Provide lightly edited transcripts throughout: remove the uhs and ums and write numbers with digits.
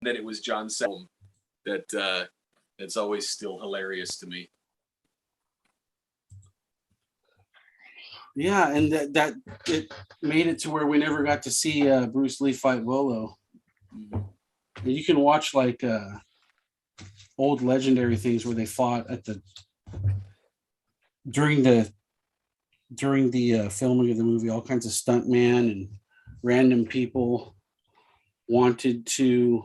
that it was John Seldom that's always still hilarious to me. Yeah, and that it made it to where we never got to see Bruce Lee fight Volo. You can watch like old legendary things where they fought at the during the filming of the movie. All kinds of stuntman and random people wanted to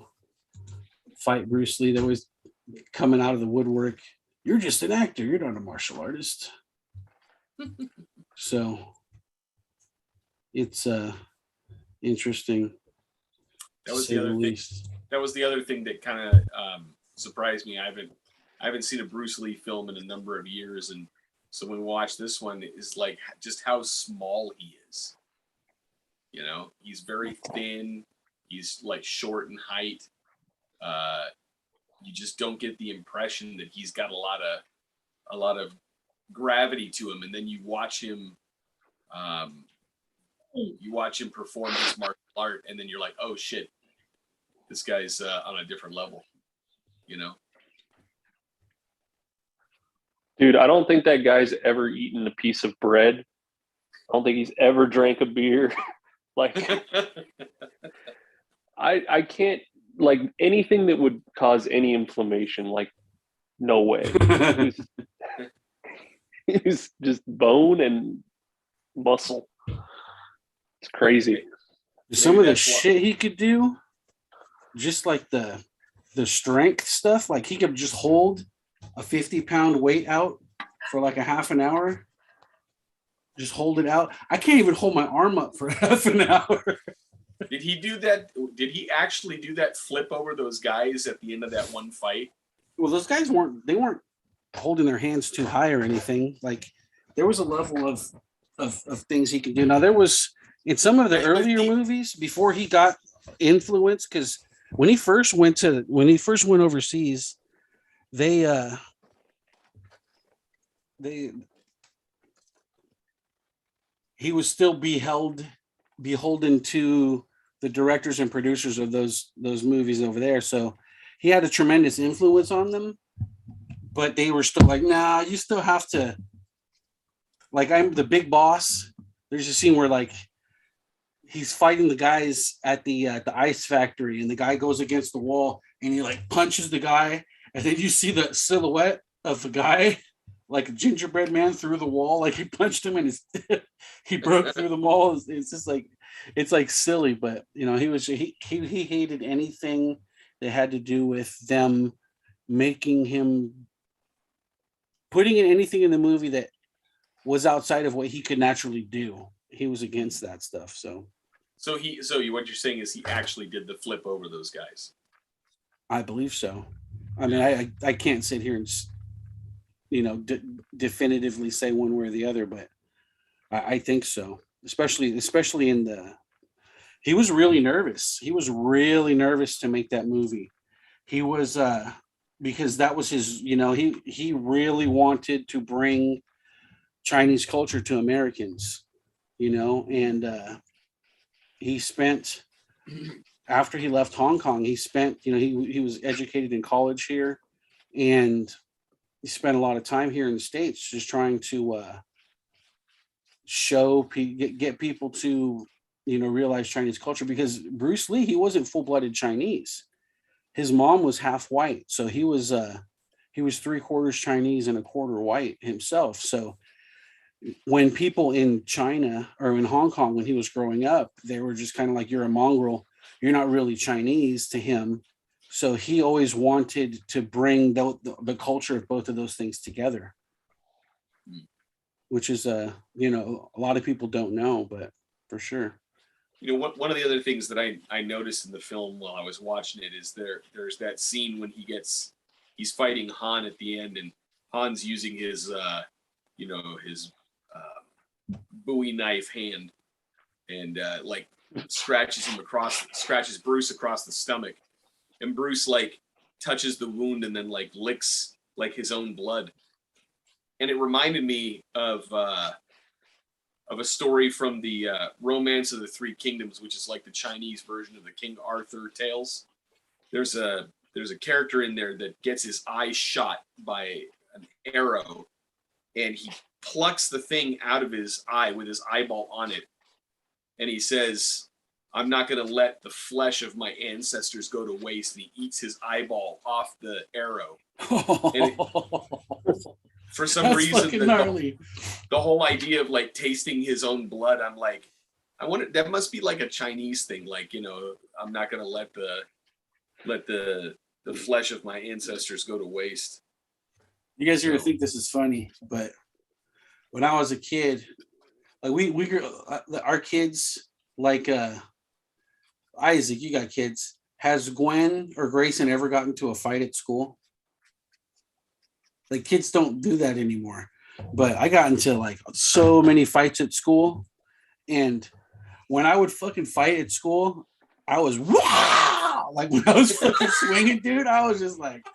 fight Bruce Lee. That was coming out of the woodwork. You're just an actor. You're not a martial artist. So it's interesting. That was the other thing. That was the other thing that kind of surprised me. I haven't seen a Bruce Lee film in a number of years, and so when we watch this one, is like just how small he is. You know, he's very thin. He's like short in height. You just don't get the impression that he's got a lot of gravity to him, and then you watch him perform his martial art, and then you're like, oh shit, this guy's on a different level, you know. Dude, I don't think that guy's ever eaten a piece of bread. I don't think he's ever drank a beer. Like I can't, like, anything that would cause any inflammation, like, no way. He's just bone and muscle. It's crazy. Some of the shit he could do, just like the strength stuff, like he could just hold a 50-pound weight out for like a half an hour. Just hold it out. I can't even hold my arm up for half an hour. Did he do that? Did he actually do that flip over those guys at the end of that one fight? Well, those guys weren't holding their hands too high or anything. Like there was a level of things he could do. Now there was in some of the earlier movies before he got influence, because when he first went overseas, he was still beholden to the directors and producers of those movies over there. So he had a tremendous influence on them, but they were still like, nah, you still have to, like, I'm the big boss. There's a scene where like he's fighting the guys at the ice factory, and the guy goes against the wall and he like punches the guy, and then you see the silhouette of the guy, like a gingerbread man through the wall, like he punched him and he broke through the wall. It's just like, it's like silly, but you know, he hated anything that had to do with them making him, putting in anything in the movie that was outside of what he could naturally do. He was against that stuff. So what you're saying is he actually did the flip over those guys. I believe so. I mean, I can't sit here and, you know, definitively say one way or the other, but I think so. Especially in he was really nervous. He was really nervous to make that movie. He was because that was his, you know, he really wanted to bring Chinese culture to Americans, you know, and he spent, after he left Hong Kong, he spent, you know, he was educated in college here, and he spent a lot of time here in the States just trying to get people to, you know, realize Chinese culture, because Bruce Lee, he wasn't full-blooded Chinese. His mom was half white, so he was 3/4 Chinese and 1/4 white himself. So when people in China or in Hong Kong, when he was growing up, they were just kind of like, you're a mongrel, you're not really Chinese to him. So he always wanted to bring the culture of both of those things together, which is you know, a lot of people don't know, but for sure. You know, one of the other things that I noticed in the film while I was watching it is there's that scene when he's fighting Han at the end, and Han's using his you know, his Bowie knife hand, and like scratches Bruce across the stomach, and Bruce like touches the wound and then like licks like his own blood, and it reminded me of a story from the Romance of the Three Kingdoms, which is like the Chinese version of the King Arthur tales. there's a character in there that gets his eye shot by an arrow, and he plucks the thing out of his eye with his eyeball on it, and he says, "I'm not going to let the flesh of my ancestors go to waste." And he eats his eyeball off the arrow. For some That's reason, fucking gnarly. the whole idea of like tasting his own blood, I'm like, I wonder, that must be like a Chinese thing. Like, you know, I'm not going to let the flesh of my ancestors go to waste. You guys are gonna think this is funny, but when I was a kid, like we our kids, like Isaac, you got kids. Has Gwen or Grayson ever gotten into a fight at school? Like kids don't do that anymore. But I got into like so many fights at school, and when I would fucking fight at school, I was wow! Like when I was fucking swinging, dude, I was just like,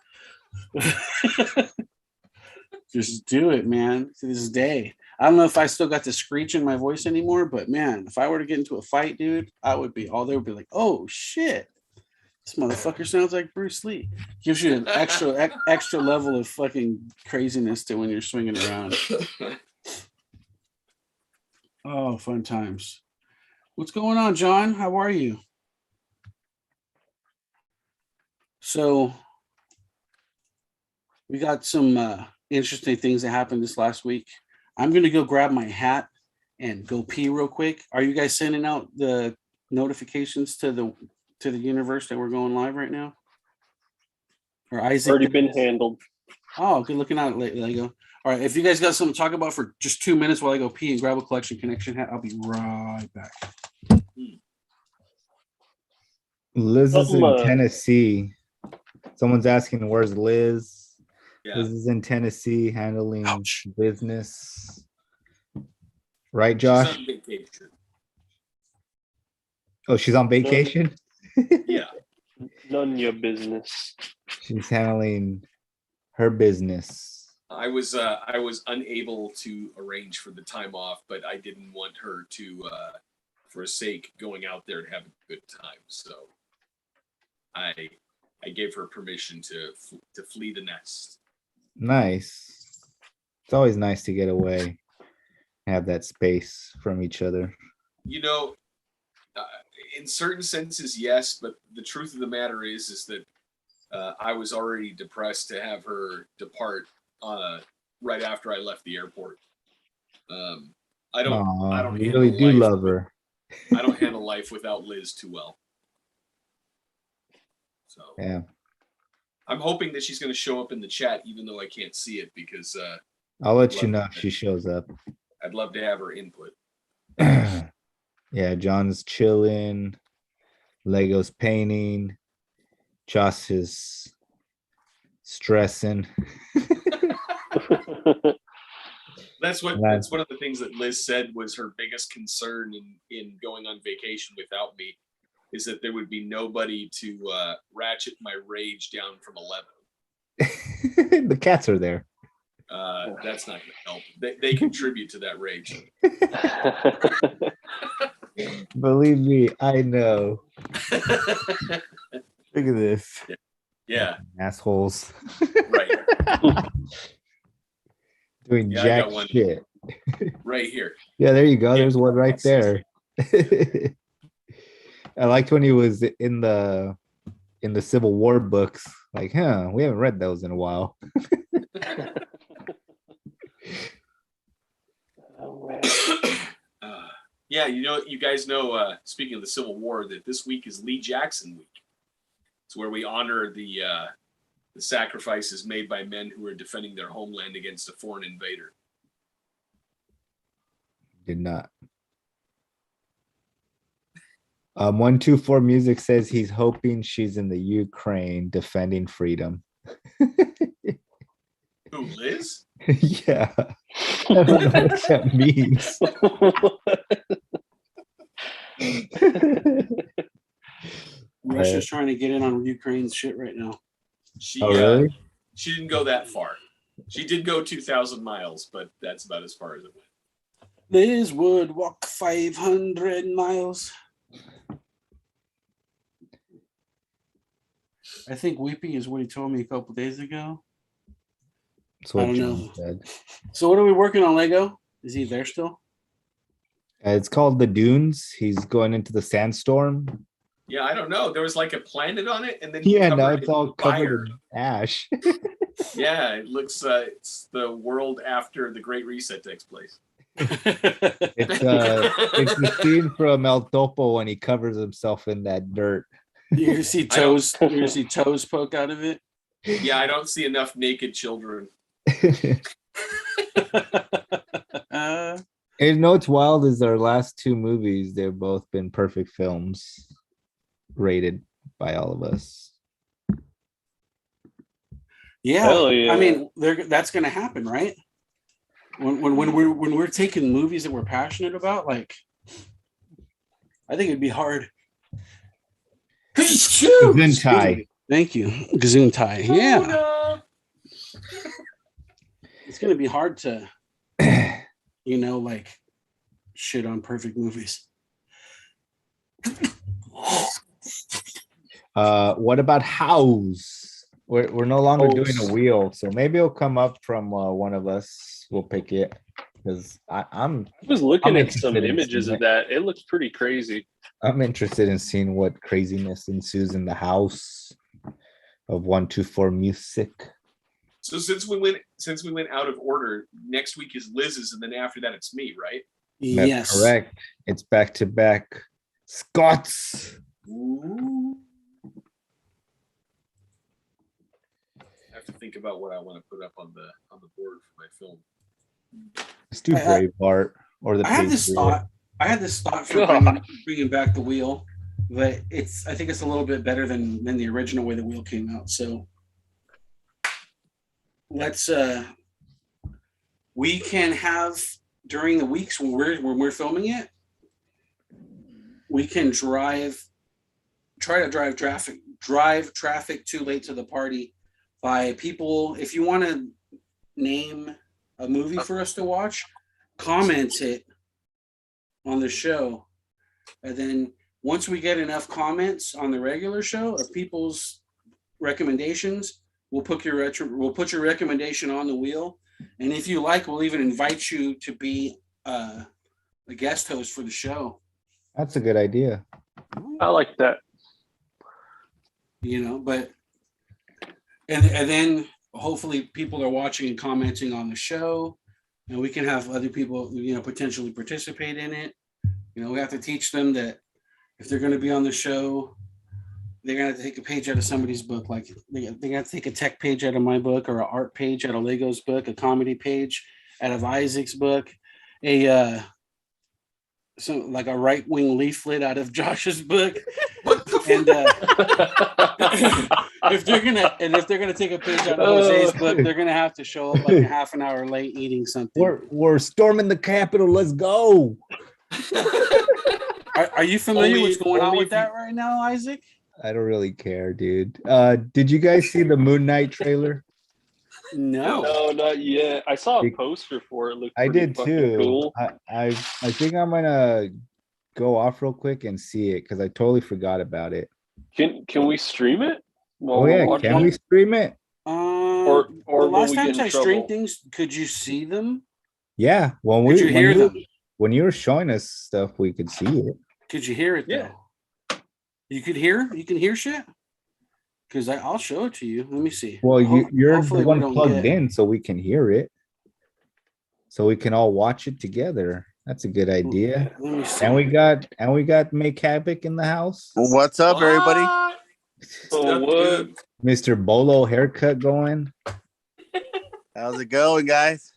just do it, man. To this day, I don't know if I still got the screech in my voice anymore, but man, if I were to get into a fight, dude, I would be all they would be like, oh shit, this motherfucker sounds like Bruce Lee. Gives you an extra level of fucking craziness to when you're swinging around. Oh, fun times. What's going on, John? How are you? So we got some interesting things that happened this last week. I'm gonna go grab my hat and go pee real quick. Are you guys sending out the notifications to the universe that we're going live right now? Or Isaac? Already been handled. Oh, good looking out, Lego. All right, if you guys got something to talk about for just 2 minutes while I go pee and grab a collection connection hat, I'll be right back. Liz is in Tennessee. Someone's asking where's Liz. Yeah. Liz is in Tennessee handling Ouch. business. Right, She's Josh? on vacation. Oh, she's on vacation? Yeah. None of your business. She's handling her business. I was unable to arrange for the time off, but I didn't want her to forsake going out there to have a good time. So I gave her permission to flee the nest. Nice. It's always nice to get away, have that space from each other. You know, in certain senses, yes, but the truth of the matter is that I was already depressed to have her depart right after I left the airport. I don't you really do love her. I don't handle life without Liz too well. So Yeah. I'm hoping that she's going to show up in the chat, even though I can't see it, because I'll let you know if she shows up. I'd love to have her input. Yeah, John's chilling. Lego's painting. Josh is stressing. That's one of the things that Liz said was her biggest concern in going on vacation without me, is that there would be nobody to ratchet my rage down from 11. The cats are there. That's not going to help. They contribute to that rage. Believe me, I know. Look at this. Yeah. Assholes. Right. Doing Yeah, I jack got one. shit. Right here. Yeah, there you go. Yeah. There's one right there. I liked when he was in the Civil War books. Like, we haven't read those in a while. Yeah, you guys know, speaking of the Civil War, that this week is Lee Jackson week. It's where we honor the sacrifices made by men who are defending their homeland against a foreign invader. Did not. 124 Music says he's hoping she's in the Ukraine defending freedom. Who, Liz? Yeah. I don't know what that means. Russia's trying to get in on Ukraine's shit right now. She, Oh, really? She didn't go that far. She did go 2,000 miles, but that's about as far as it went. Liz would walk 500 miles. I think weepy is what he told me a couple days ago. That's what I don't John know. said. So what are we working on, Lego? Is he there still? It's called the Dunes. He's going into the sandstorm. Yeah, I don't know. There was like a planet on it, and then he Yeah, now covered it's it all in covered fire. in ash. Yeah, it looks. It's the world after the Great Reset takes place. It's the scene from El Topo when he covers himself in that dirt. You're gonna see I don't- toes. You're gonna see toes poke out of it. Yeah, I don't see enough naked children. And you know what's wild is our last two movies, they've both been perfect films rated by all of us. Yeah, Hell yeah. I mean, that's gonna happen, right? When we're taking movies that we're passionate about, like, I think it'd be hard. Gesundheit. Thank you, Gesundheit. Yeah, Oh, no. it's gonna be hard to, like, shit on perfect movies. What about House? We're no longer doing House. a wheel, so maybe it'll come up from one of us. We'll pick it because I'm I was looking I'm at some interested in images seeing of that. It looks pretty crazy. interested in seeing what craziness ensues in the house of 124 music. So since we went out of order, next week is Liz's, and then after that it's me, right? That's Yes, correct. It's back to back. Scots. Ooh. I have to think about what I want to put up on the board for my film. Let's do I- Braveheart or the I had this Patriot. thought. I had this thought for God. bringing back the wheel, but I think it's a little bit better than the original way the wheel came out. So let's we can have during the weeks when we're filming it, we can try to drive traffic too late to the party by people. If you want to name a movie for us to watch, comment it on the show, and then once we get enough comments on the regular show of people's recommendations, we'll put your recommendation on the wheel, and if you like, we'll even invite you to be a guest host for the show. That's a good idea. I like that. But and then hopefully people are watching and commenting on the show, and we can have other people potentially participate in it. We have to teach them that if they're going to be on the show, they're going to take a page out of somebody's book. Like they got to take a tech page out of my book, or an art page out of Lego's book, a comedy page out of Isaac's book, like a right-wing leaflet out of Josh's book. And if they're gonna take a page out of Jose's book, they're gonna have to show up like a half an hour late eating something. We're storming the Capitol. Let's go. Are you familiar Only- what's going on only with if you- that right now, Isaac? I don't really care, dude. Did you guys see the Moon Knight trailer? No. No, not yet. I saw a poster for it. Looked I pretty did fucking too. Cool. I think I'm gonna go off real quick and see it because I totally forgot about it. Can we stream it? while Oh we're yeah, watching can it? we stream it? Or The will last we get time in I streamed trouble? things, could you see them? Yeah. When Could you hear them? when you were showing us stuff, we could see it. Could you hear it Yeah. though? You can hear shit? Because I'll show it to you. Let me see. Well, you're the Hopefully we one don't plugged get- in, so we can hear it. So we can all watch it together. That's a good idea. Let me see. And we got Make Havoc in the house. What's up, everybody? What? Oh, what? Dude. Mr. Bolo haircut going. How's it going, guys?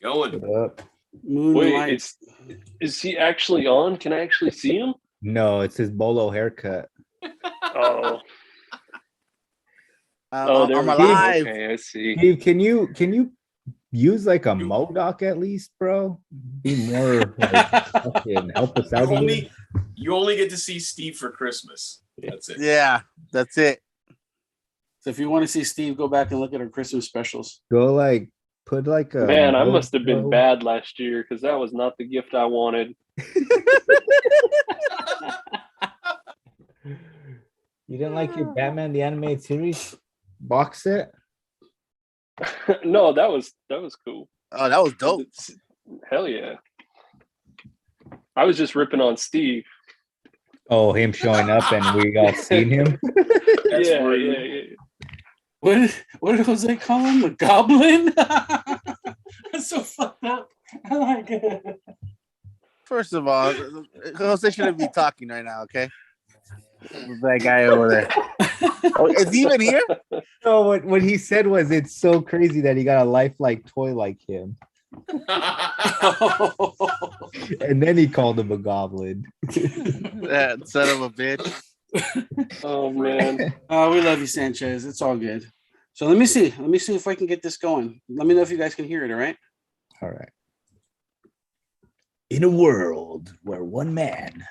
Going. Up. Moonlight. Wait, is he actually on? Can I actually see him? No, it's his Bolo haircut. Oh, there I'm we go. alive. Okay, I see. Steve, can you use like a Modoc at least, bro? Be more like, fucking help us out here. You only get to see Steve for Christmas. That's it. Yeah, that's it. So if you want to see Steve, go back and look at our Christmas specials. Go like put like a Man, I must have been Modo- bad last year because that was not the gift I wanted. You didn't like your Batman the Animated Series box set? No, that was cool. Oh, that was dope. Hell yeah. I was just ripping on Steve. Oh, him showing up and we all seen him. That's Yeah, rude. yeah, yeah. What did Jose call him? A goblin? That's so fucked up. I like it. First of all, Jose shouldn't be talking right now, okay? That guy over there. Oh, is he even here? No, what he said was it's so crazy that he got a lifelike toy like him. And then he called him a goblin. That son of a bitch. Oh man. We love you, Sanchez. It's all good. So let me see. Let me see if I can get this going. Let me know if you guys can hear it. All right. All right. In a world where one man.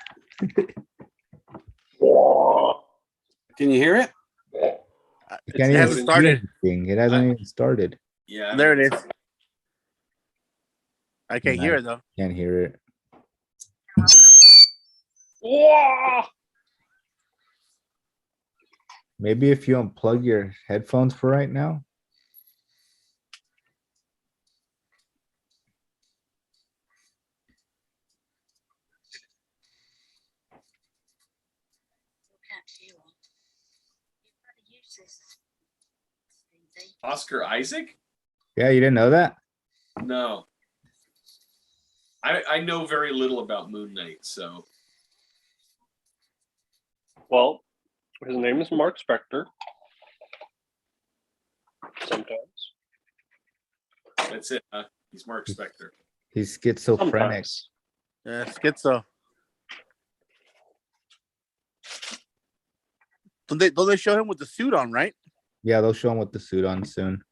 Can you hear it? You can't It even hasn't see started. anything. It hasn't even started. Yeah. There it is. I can't hear Nice. it though. Can't hear it. Whoa! Maybe if you unplug your headphones for right now. Oscar Isaac? Yeah, you didn't know that? No. I know very little about Moon Knight, so Well, his name is Mark Spector. Sometimes. that's it. He's Mark Spector. He's schizophrenic. Sometimes. Yeah, schizo. Don't they show him with the suit on, right? Yeah, they'll show him with the suit on soon.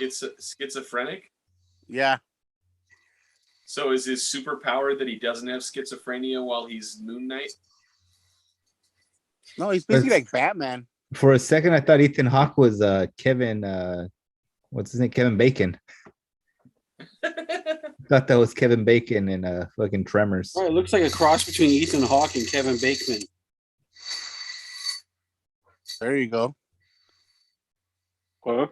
Schizophrenic? Yeah. So is his superpower that he doesn't have schizophrenia while he's Moon Knight? No, he's basically like Batman. For a second, I thought Ethan Hawke was Kevin. What's his name? Kevin Bacon. Thought that was Kevin Bacon in fucking Tremors. All right, it looks like a cross between Ethan Hawke and Kevin Bacon. There you go. Huh?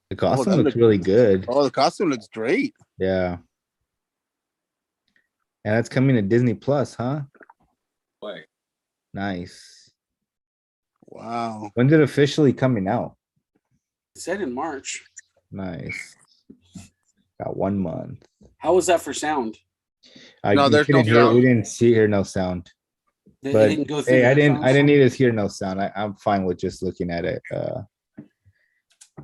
The costume that looks really good. Oh, the costume looks great. Yeah. And that's coming to Disney Plus, huh? Why? Nice. Wow. When's it officially coming out? It said in March. Nice. Got 1 month. How was that for sound? No, you there's no couldn't hear- sound. We didn't hear no sound. It But didn't go through hey, the I didn't headphones? need to hear no sound. I'm fine with just looking at it.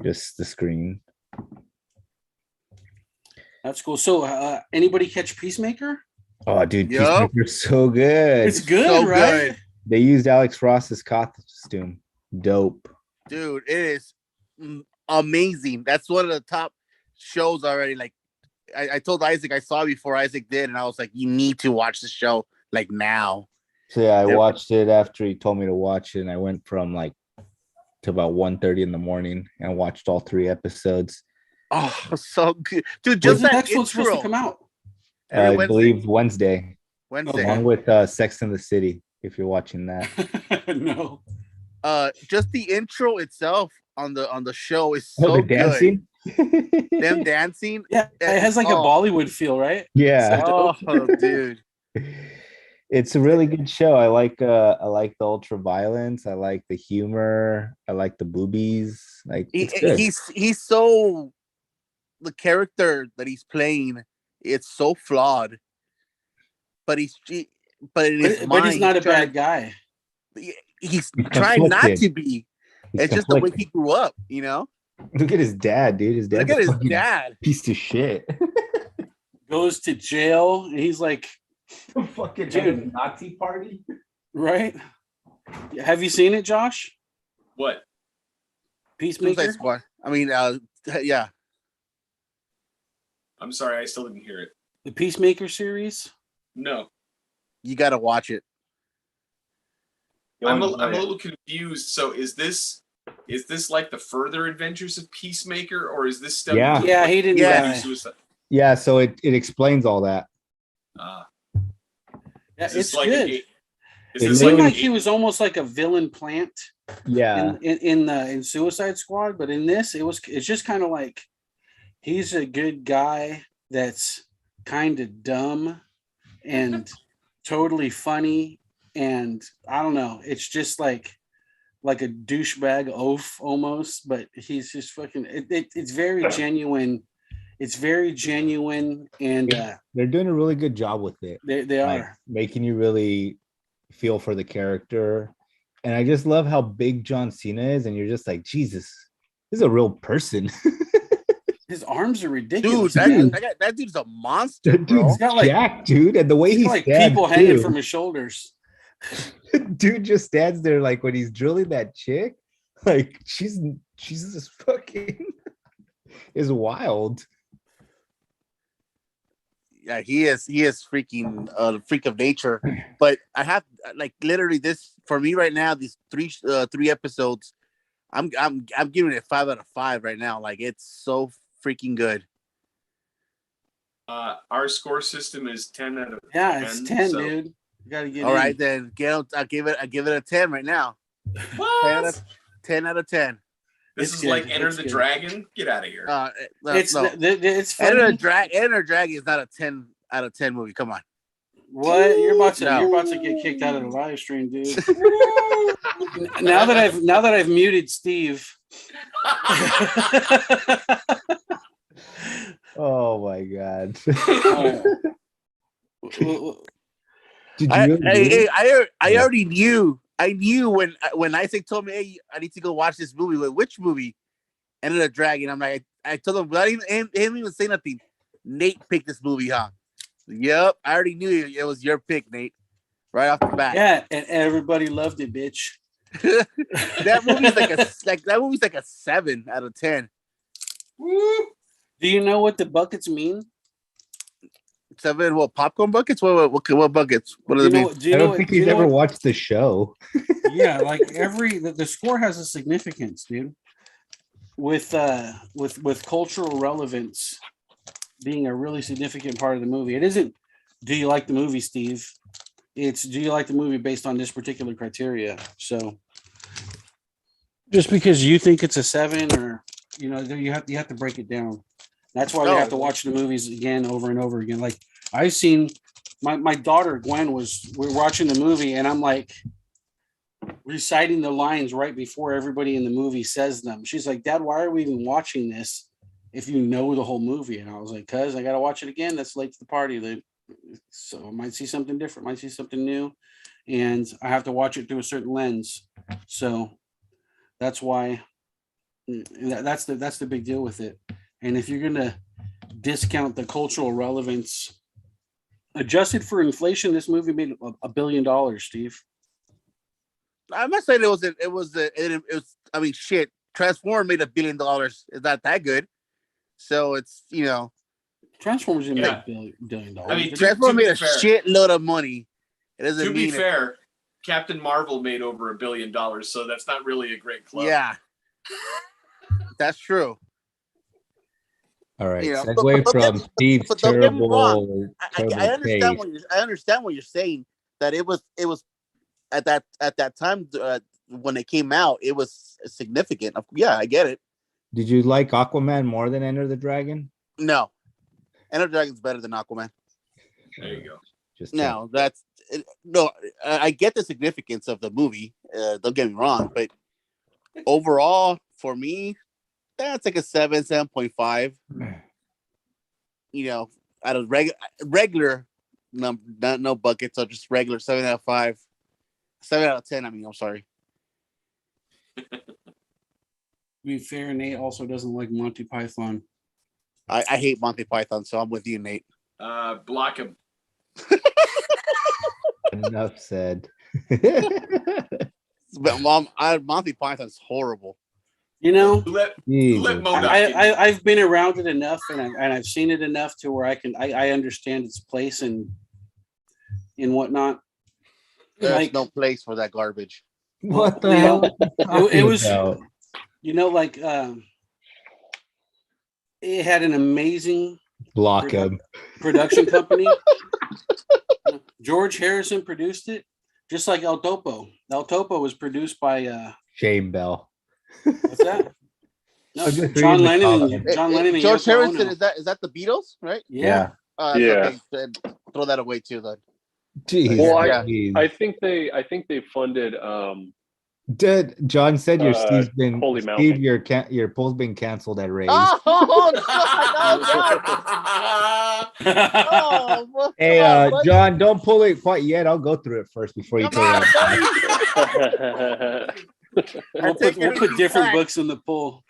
Just the screen. That's cool. So, anybody catch Peacemaker? Oh, dude, Yup. Peacemaker's so good. It's good, So right? good. They used Alex Ross's costume. Dope. Dude, it is amazing. That's one of the top shows already. Like I told Isaac I saw it before Isaac did, and I was like, you need to watch the show like now. So yeah, I Yep. watched it after he told me to watch it, and I went from like to about 1:30 in the morning and watched all 3 episodes. Oh, so good. Dude, When's just the that next one supposed to intro. come out? Every I Wednesday. believe Wednesday, Wednesday. along with Sex in the City, if you're watching that. No. Just the intro itself on the show is Oh, so the good. dancing? Them dancing. Yeah, it has like a Oh. Bollywood feel, right? Yeah. Oh, dude. It's a really good show. I like the ultra violence. I like the humor. I like the boobies. Like it's good. He's so the character that he's playing, it's so flawed. But in his mind, But he's not a trying bad guy. he's He's trying not conflicted. to be. He's It's just the way he conflicted. grew up, you know? Look at his dad, dude. His dad's Look at a his fucking dad. piece of shit. Goes to jail, and he's like, Fucking Dude. Nazi party. right? Have you seen it, Josh? What? Peacemaker? Suicide Squad. I mean, yeah. I'm sorry, I still didn't hear it. The Peacemaker series? No, You gotta watch it. You I'm wanna a know it? little confused. So is this is this like the further adventures of Peacemaker, or is this stuff? Yeah. Yeah, he didn't die. Suicide? Yeah, so it explains all that. Uh, Yeah, is this it's like good. Is It It this seemed literally- like he was almost like a villain plant Yeah. in Suicide Squad, but in this, it's just kind of like he's a good guy that's kind of dumb and totally funny, and I don't know, it's just like a douchebag oaf almost, but he's just fucking. It's very genuine. It's very genuine, and They're doing a really good job with it. they Like are. making you really feel for the character. And I just love how big John Cena is, and you're just like, Jesus, this is a real person. His arms are Dude, ridiculous. that, man. that dude's a monster, That bro. dude's got, like- jacked, dude. And the way He's he got, like stands, people hanging too. from his shoulders. Dude just stands there like when he's drilling that chick, like she's just fucking is wild. Yeah, he is freaking freak of nature. But I have like literally this for me right now. These three episodes, I'm giving it 5 out of 5 right now. Like it's so freaking good. our score system is 10 out of Yeah, it's 10, 10, so- dude. You gotta get All in. right, then I'll give it a 10 right now. 10 out of 10. This It's is good, like Enter it's the good. Dragon. Get out of here. It's no. it's Enter funny. the Dragon is not a 10 out of 10 movie. Come on. What you're about to No. get kicked out of the live stream, dude. now that I've muted Steve. Oh my god. Did you really do it? I already knew. I knew when Isaac told me, "Hey, I need to go watch this movie." Like, which movie? Enter the Dragon. I'm like, I told him, without him even say nothing. Nate picked this movie, huh? Yep, I already knew it was your pick, Nate. Right off the bat. Yeah, and everybody loved it, bitch. That movie's like a 7 out of 10. Do you know what the buckets mean? 7 what popcorn buckets? What buckets? What do Do they you mean? know, do you I know don't what- think do you he's know ever what- watched the show. Yeah, like the score has a significance, dude. With cultural relevance being a really significant part of the movie. It isn't, do you like the movie, Steve? It's, do you like the movie based on this particular criteria? So just because you think it's a 7, or you have to break it down. That's why we have to watch the movies again over and over again. Like I've seen my daughter Gwen we're watching the movie, and I'm like reciting the lines right before everybody in the movie says them. She's like, Dad, why are we even watching this if you know the whole movie? And I was like, cuz I gotta watch it again. That's late to the party. So I might see something different, might see something new, and I have to watch it through a certain lens. So that's why that's the big deal with it. And if you're gonna discount the cultural relevance, adjusted for inflation, this movie made $1 billion, Steve. I'm not saying it was I mean shit. Transformer made $1 billion. It's not that good. So it's Transformers didn't Yeah. make $1 billion. I mean, Transformer made a fair. shitload of money. It doesn't To be mean fair, Captain Marvel made over $1 billion, so that's not really a great club. yeah. That's true. All right. Yeah, Segue from Steve's but don't get me wrong. terrible, I terrible taste. understand what you're saying. That it was at that time when it came out, it was significant. Yeah, I get it. Did you like Aquaman more than Enter the Dragon? No, Enter the Dragon's better than Aquaman. There you go. Just No, I get the significance of the movie. Don't get me wrong, but overall, for me, that's like a 7.5. Out of regular number, no buckets, so just regular 7 out of 5, 7 out of 10. I mean, I'm sorry. To be fair, Nate also doesn't like Monty Python. I hate Monty Python, so I'm with you, Nate. Block him. enough said. But Monty Python's horrible. Let Jesus. Modoc. I've been around it enough, and I've seen it enough to where I understand its place and whatnot. There's Like, no place for that garbage. What the Yeah. hell? are you it was talking about? You know, like it had an amazing Block him. production company. George Harrison produced it, just like El Topo. El Topo was produced by Shane Bell. what's that? No, I'm just John reading the Lennon comment. and John Lennon and George Yoko Harrison, Ono. is that the Beatles, right? Yeah. That's Yeah. okay. Then throw that away too. Then Jeez. Well, Yeah. Jeez. I think they funded John said your Steve's been Holy Steve, Mountain. your poll's been canceled at Raise. Oh no! Oh, Hey, come on, buddy. John, don't pull it quite yet. I'll go through it first before you Come pull on, it out. buddy. We'll take put everything different back. books in the pool.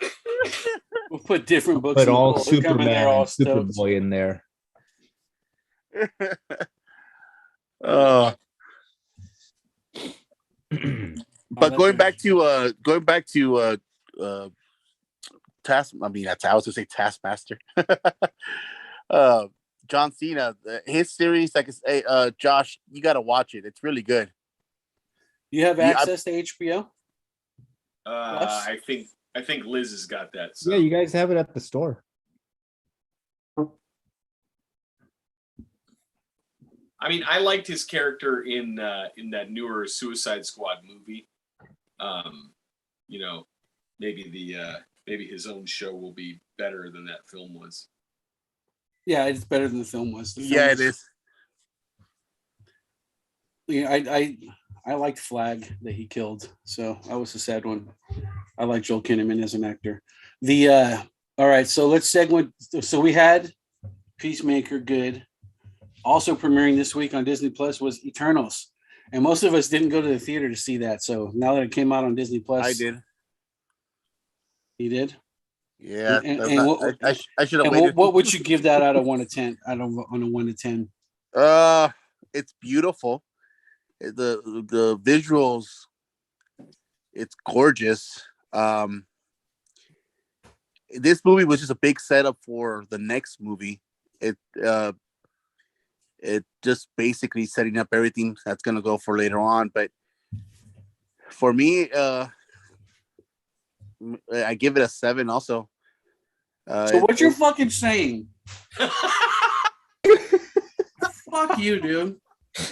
We'll put different books Put in the all pool. They'll come in there Superman all and stoked. Superboy in there. Oh, but that's going right. back to Task. I mean, I was gonna say Taskmaster. John Cena, his series, like, Josh, you got to watch it. It's really good. You have Yeah, access to HBO? I think Liz has got that. So. Yeah, you guys have it at the store. I mean, I liked his character in that newer Suicide Squad movie. You know, maybe his own show will be better than that film was. Yeah, it's better than the film was. The film Yeah, was- it is. Yeah, I liked Flag that he killed, so I was a sad one. I like Joel Kinnaman as an actor. All right, so let's segue. So we had Peacemaker, good. Also premiering this week on Disney Plus was Eternals, and most of us didn't go to the theater to see that. So now that it came out on Disney Plus, I did. You did? Yeah, And I should have And waited. what would you give that out of 1 to 10? On a 1 to 10. It's beautiful. The visuals, it's gorgeous. This movie was just a big setup for the next movie. It just basically setting up everything that's gonna go for later on. But for me, I give it a 7 also. So what you're fucking saying? Fuck you, dude.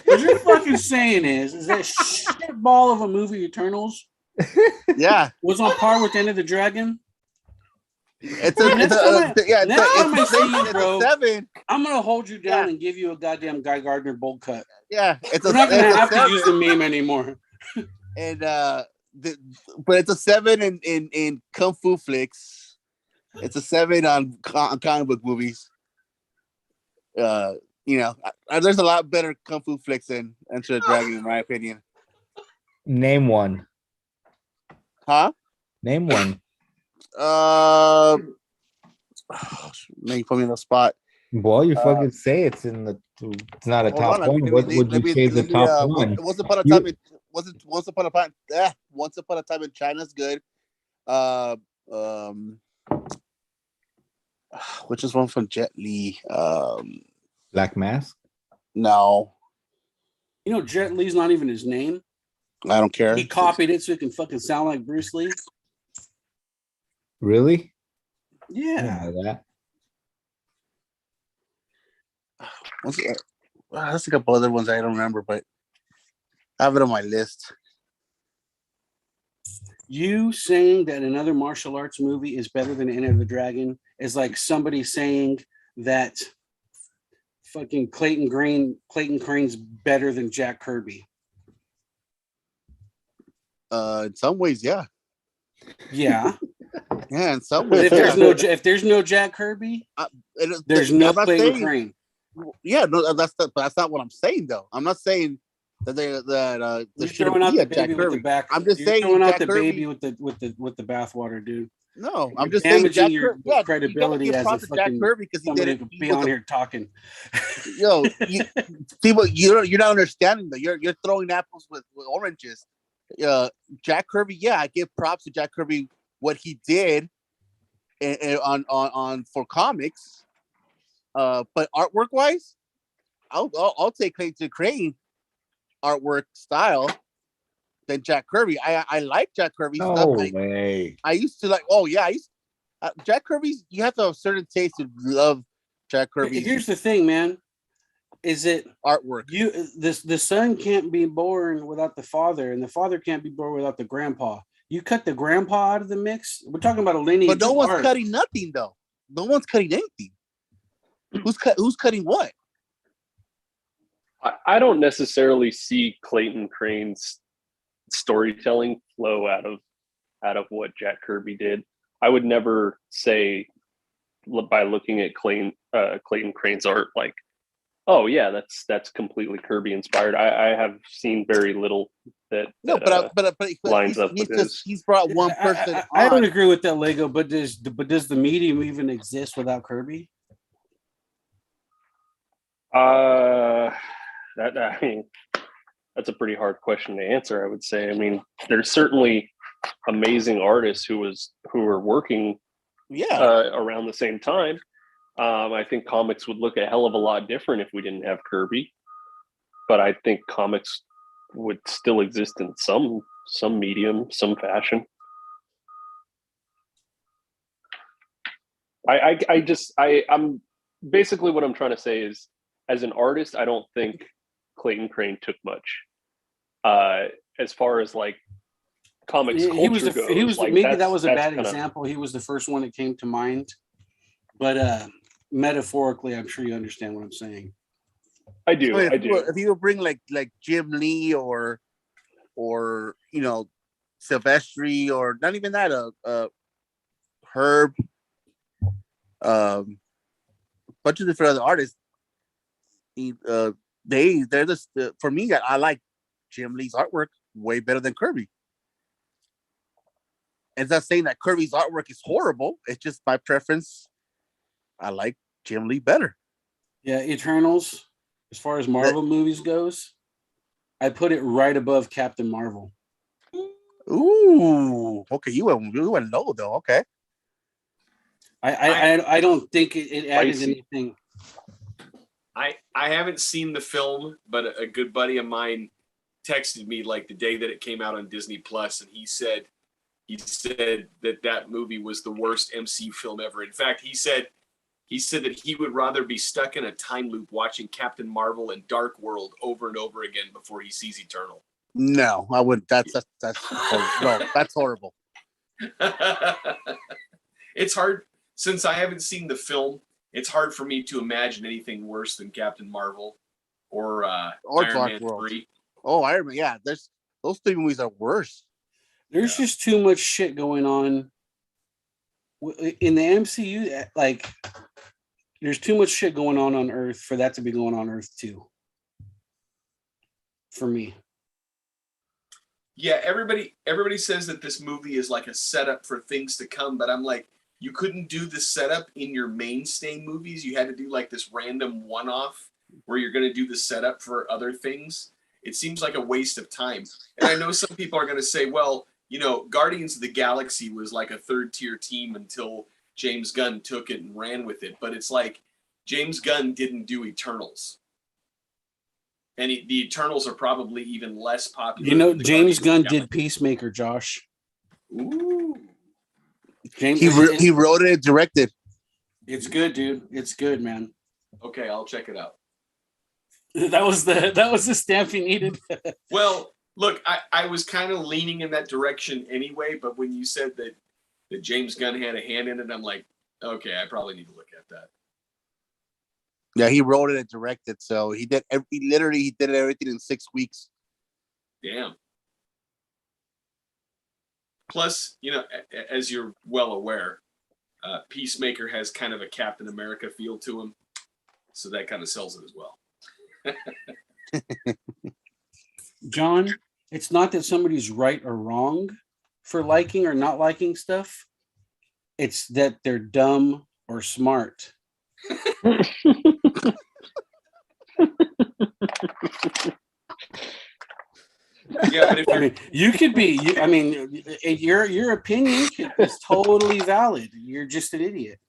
What you're fucking saying is that shit ball of a movie, Eternals, Yeah, was on par with End of the Dragon? it's Next time I see you, it's bro. a 7. I'm gonna hold you down Yeah. and give you a goddamn Guy Gardner bowl cut. Yeah, it's You're not gonna it's a have to 7. use the meme anymore. And but it's a 7 in kung fu flicks. It's a 7 on comic book movies. You know, there's a lot better kung fu flicks than Enter the Dragon, in my opinion. Name one. Huh? Name one. Now you put me in the spot. Well, you fucking say it's in the. It's not a Hold top on, one. What would you say is the top one? Once upon a You- time, Once upon a time in China's good. Which is one from Jet Li? Black Mask. No, You know, Jet Li's not even his name. I don't care. He copied it so it can fucking sound like Bruce Lee. Really? I Yeah. didn't know that. There's a couple other ones I don't remember, but I have it on my list. You saying that another martial arts movie is better than Enter the Dragon is like somebody saying that fucking Clayton Crane's better than Jack Kirby. In some ways, yeah. Yeah. Yeah, in some But ways. if there's no Jack Kirby, there's I'm no not Clayton saying- Crane. Yeah, no, that's not what I'm saying though. I'm not saying that there You're shouldn't throwing out be the a Jack baby with the Kirby. back. I'm just you're saying throwing out Jack the Kirby- baby with the bathwater, dude. No, I'm You're just saying damaging Jack your Kirby. Yeah, credibility you gotta give as a props to Jack fucking Kirby because he Somebody did could it. be on here talking. Yo, you're not understanding though. You're throwing apples with oranges. Jack Kirby, yeah, I give props to Jack Kirby what he did on for comics. But artwork wise, I'll take Clayton Crane artwork style than Jack Kirby. I like Jack Kirby No stuff. way. I used to like. Oh yeah, Jack Kirby's. You have to have a certain taste to love Jack Kirby's Here's the thing, man. Is it artwork. the son can't be born without the father, and the father can't be born without the grandpa. You cut the grandpa out of the mix. We're talking about a lineage. But no one's art. cutting nothing though. No one's cutting anything. Who's cutting what? I don't necessarily see Clayton Crane's storytelling flow out of what Jack Kirby did. I would never say by looking at Clayton Crane's art like, oh yeah, that's completely Kirby inspired. I have seen very little that No, but lines up with his. he's brought one person. I don't on. agree with that, Lego. But does the medium even exist without Kirby? I mean, that's a pretty hard question to answer. I would say. I mean, there's certainly amazing artists who were working around the same time. I think comics would look a hell of a lot different if we didn't have Kirby, but I think comics would still exist in some medium, some fashion. I'm basically what I'm trying to say is, as an artist, I don't think Clayton Crane took much. As far as like comics culture goes, he was like, maybe that was a bad kinda, example. He was the first one that came to mind, but metaphorically, I'm sure you understand what I'm saying. I do. I mean, I do. If you bring like Jim Lee or Silvestri, or not even that, Herb, bunch of different other artists. They're just for me. I like Jim Lee's artwork way better than Kirby. It's not saying that Kirby's artwork is horrible. It's just my preference. I like Jim Lee better. Yeah, Eternals. As far as Marvel movies goes, I put it right above Captain Marvel. Ooh, okay. You went low though. Okay. I don't think it added Spicy. anything. I haven't seen the film, but a good buddy of mine texted me like the day that it came out on Disney Plus, and he said that movie was the worst MCU film ever. In fact, he said that he would rather be stuck in a time loop watching Captain Marvel and Dark World over and over again before he sees Eternal. No, I wouldn't. That's horrible. No, that's horrible. It's hard, since I haven't seen the film, it's hard for me to imagine anything worse than Captain Marvel or Iron Dark Man World. 3. Oh, Iron Man. Yeah, those three movies are worse. There's just too much shit going on in the MCU. Like, there's too much shit going on Earth for that to be going on Earth too. For me. Yeah, everybody says that this movie is like a setup for things to come, but I'm like, you couldn't do the setup in your mainstay movies. You had to do like this random one-off where you're going to do the setup for other things. It seems like a waste of time. And I know some people are going to say, well, Guardians of the Galaxy was like a third-tier team until James Gunn took it and ran with it. But it's like James Gunn didn't do Eternals. And the Eternals are probably even less popular. than the James Guardians of Gunn the did Peacemaker, Josh. Ooh. James, He wrote it and directed. It's good, dude. It's good, man. Okay, I'll check it out. That was the stamp he needed. Well, look, I was kind of leaning in that direction anyway, but when you said that James Gunn had a hand in it, I'm like, okay, I probably need to look at that. Yeah, he wrote it and directed. So he did. He did everything in 6 weeks. Damn. Plus, as you're well aware, Peacemaker has kind of a Captain America feel to him, so that kind of sells it as well. John, it's not that somebody's right or wrong for liking or not liking stuff. It's that they're dumb or smart. Yeah, but if I mean, you could be. Your opinion is totally valid. You're just an idiot.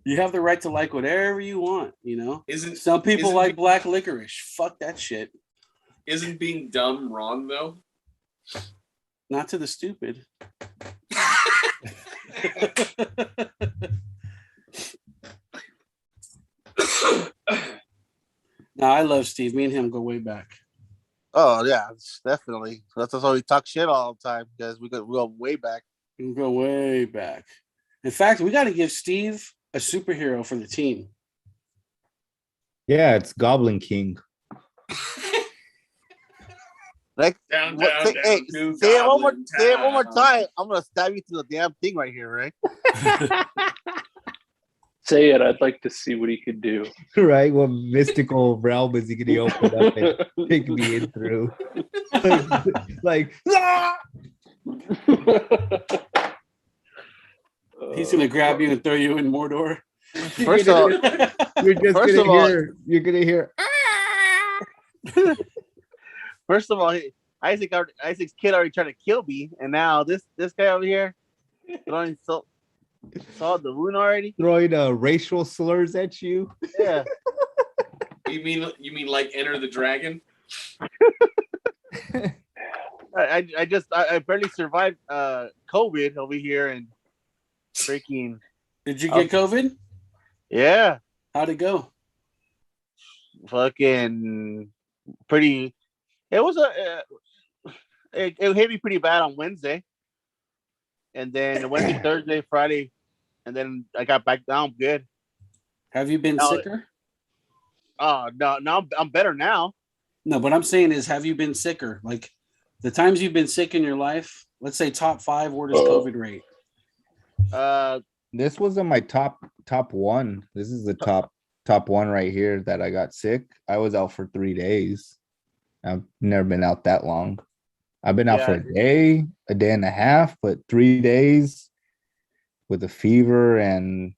You have the right to like whatever you want, you know. Isn't Some people isn't like be- black licorice. Fuck that shit. Isn't being dumb wrong though? Not to the stupid. No, I love Steve. Me and him go way back. Oh yeah, definitely. That's why we talk shit all the time because we go way back. We go way back. In fact, we got to give Steve a superhero for the team. Yeah, it's Goblin King. Like, Down, what, down, say, down, hey, New say it one more. Goblin Say it one more Town. time. I'm gonna stab you through the damn thing right here, right? Say it. I'd like to see what he could do. Right? What mystical realm is he gonna open up and take me in through? like "Ah!" He's gonna grab you and throw you in Mordor. First of all, you're just First gonna of all- hear you're gonna hear first of all, Isaac's kid already tried to kill me, and now this guy over here throwing saw the wound already. throwing racial slurs at you. Yeah. You mean like Enter the Dragon? I barely survived COVID over here and freaking Did you get COVID? yeah, How'd it go? fucking pretty. It was it hit me pretty bad on Wednesday, and then Wednesday, Thursday, Friday, and then I got back down good. Have you been No. sicker? Oh no, I'm better now. No, but I'm saying is, have you been sicker? Like the times you've been sick in your life, let's say top 5, where does COVID rate? This wasn't my top one. This is the top one right here that I got sick. I was out for 3 days. I've never been out that long. I've been out for a day and a half, but 3 days with a fever and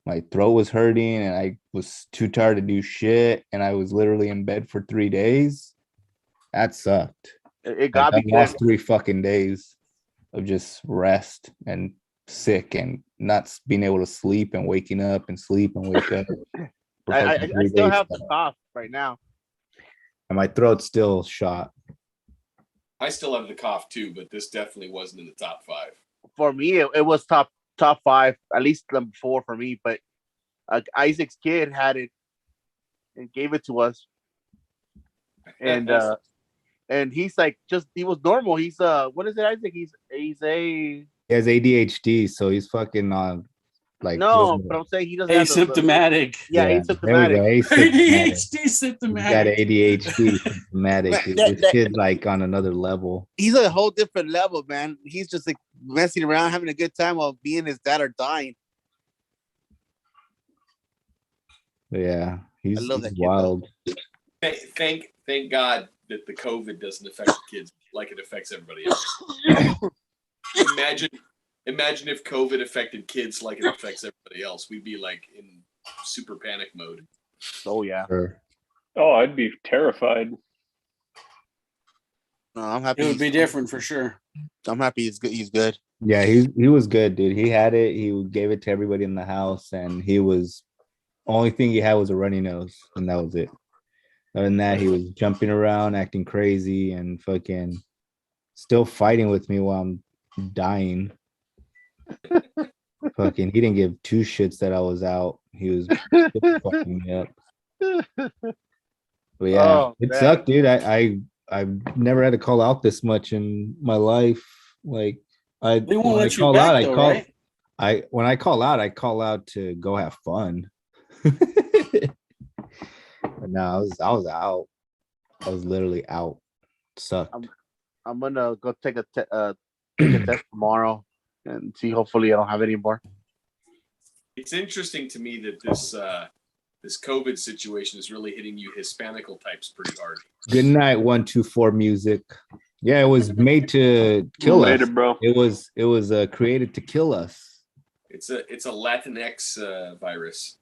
my throat was hurting and I was too tired to do shit. And I was literally in bed for 3 days. That sucked. it got I me lost good. 3 fucking days of just rest and sick and not being able to sleep and waking up and sleep and wake up. for I fucking 3 still days. have the cough right now. And my throat's still shot. I still have the cough too, but this definitely wasn't in the top 5. For me, it was top 5, at least number 4 for me. But Isaac's kid had it and gave it to us, and he's like, he was normal. He's what is it, Isaac? He's He has ADHD, so he's fucking on like no, but I'm saying he doesn't have Asymptomatic. yeah, There we asymptomatic. go. Asymptomatic. ADHD He's got symptomatic. ADHD symptomatic. Dude. This kid's like on another level. He's a whole different level, man. He's just like messing around, having a good time while me and his dad are dying. But yeah, he's love that kid, wild. Thank God that the COVID doesn't affect the kids like it affects everybody else. Imagine if COVID affected kids like it affects everybody else. We'd be like in super panic mode. Oh yeah. Sure. Oh, I'd be terrified. No, I'm happy. It would be different for sure. I'm happy he's good. He's good. Yeah, he was good, dude. He had it. He gave it to everybody in the house, and he was only thing he had was a runny nose, and that was it. Other than that, he was jumping around, acting crazy, and fucking still fighting with me while I'm dying. Fucking, he didn't give 2 shits that I was out. He was still fucking me up. But yeah, Oh, it man. sucked, dude. I've never had to call out this much in my life. Like They won't when I let you call back out, though, right? when I call out to go have fun. But no, I was out. I was literally out. Sucked. I'm gonna go take a test tomorrow and see. Hopefully, I don't have any more. It's interesting to me that this COVID situation is really hitting you Hispanical types pretty hard. Good night, 124 music. Yeah, it was made to kill Later, us. bro. It was created to kill us. It's a Latinx virus.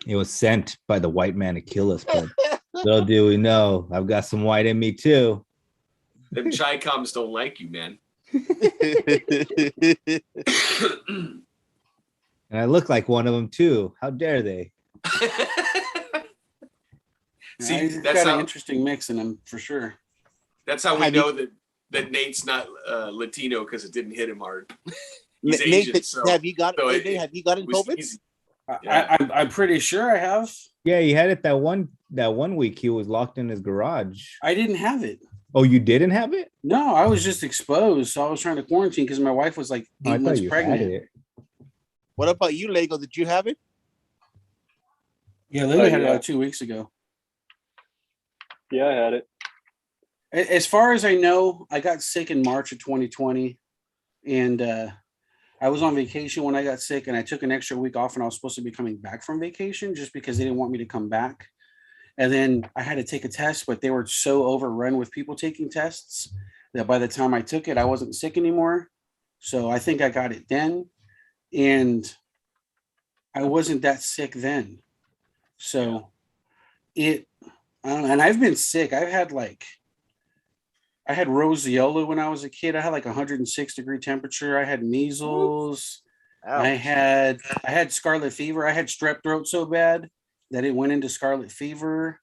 It was sent by the white man to kill us, but little do we know, I've got some white in me too. Them Chi-Coms don't like you, man. And I look like one of them too. How dare they? See, He's that's got an how interesting mix in him for sure. that's how we Have you- know that Nate's not Latino because it didn't hit him hard. He's Nate, Asian, so have you got so AJ, have you gotten it was COVID? easy. I, Yeah. I'm pretty sure I have. Yeah, he had it that one week. He was locked in his garage. I didn't have it. Oh, you didn't have it? No, I was just exposed. So I was trying to quarantine because my wife was like Oh, I 8 thought months you pregnant. had it. What about you, Lego? Did you have it? Yeah, Lily had it yeah. like 2 weeks ago. Yeah, I had it. As far as I know, I got sick in March of 2020, and I was on vacation when I got sick, and I took an extra week off, and I was supposed to be coming back from vacation just because they didn't want me to come back. And then I had to take a test, but they were so overrun with people taking tests that by the time I took it, I wasn't sick anymore. So I think I got it then, and I wasn't that sick then. So I don't know, and I've been sick. I had roseola when I was a kid. I had like 106-degree temperature. I had measles. I had scarlet fever. I had strep throat so bad that it went into scarlet fever.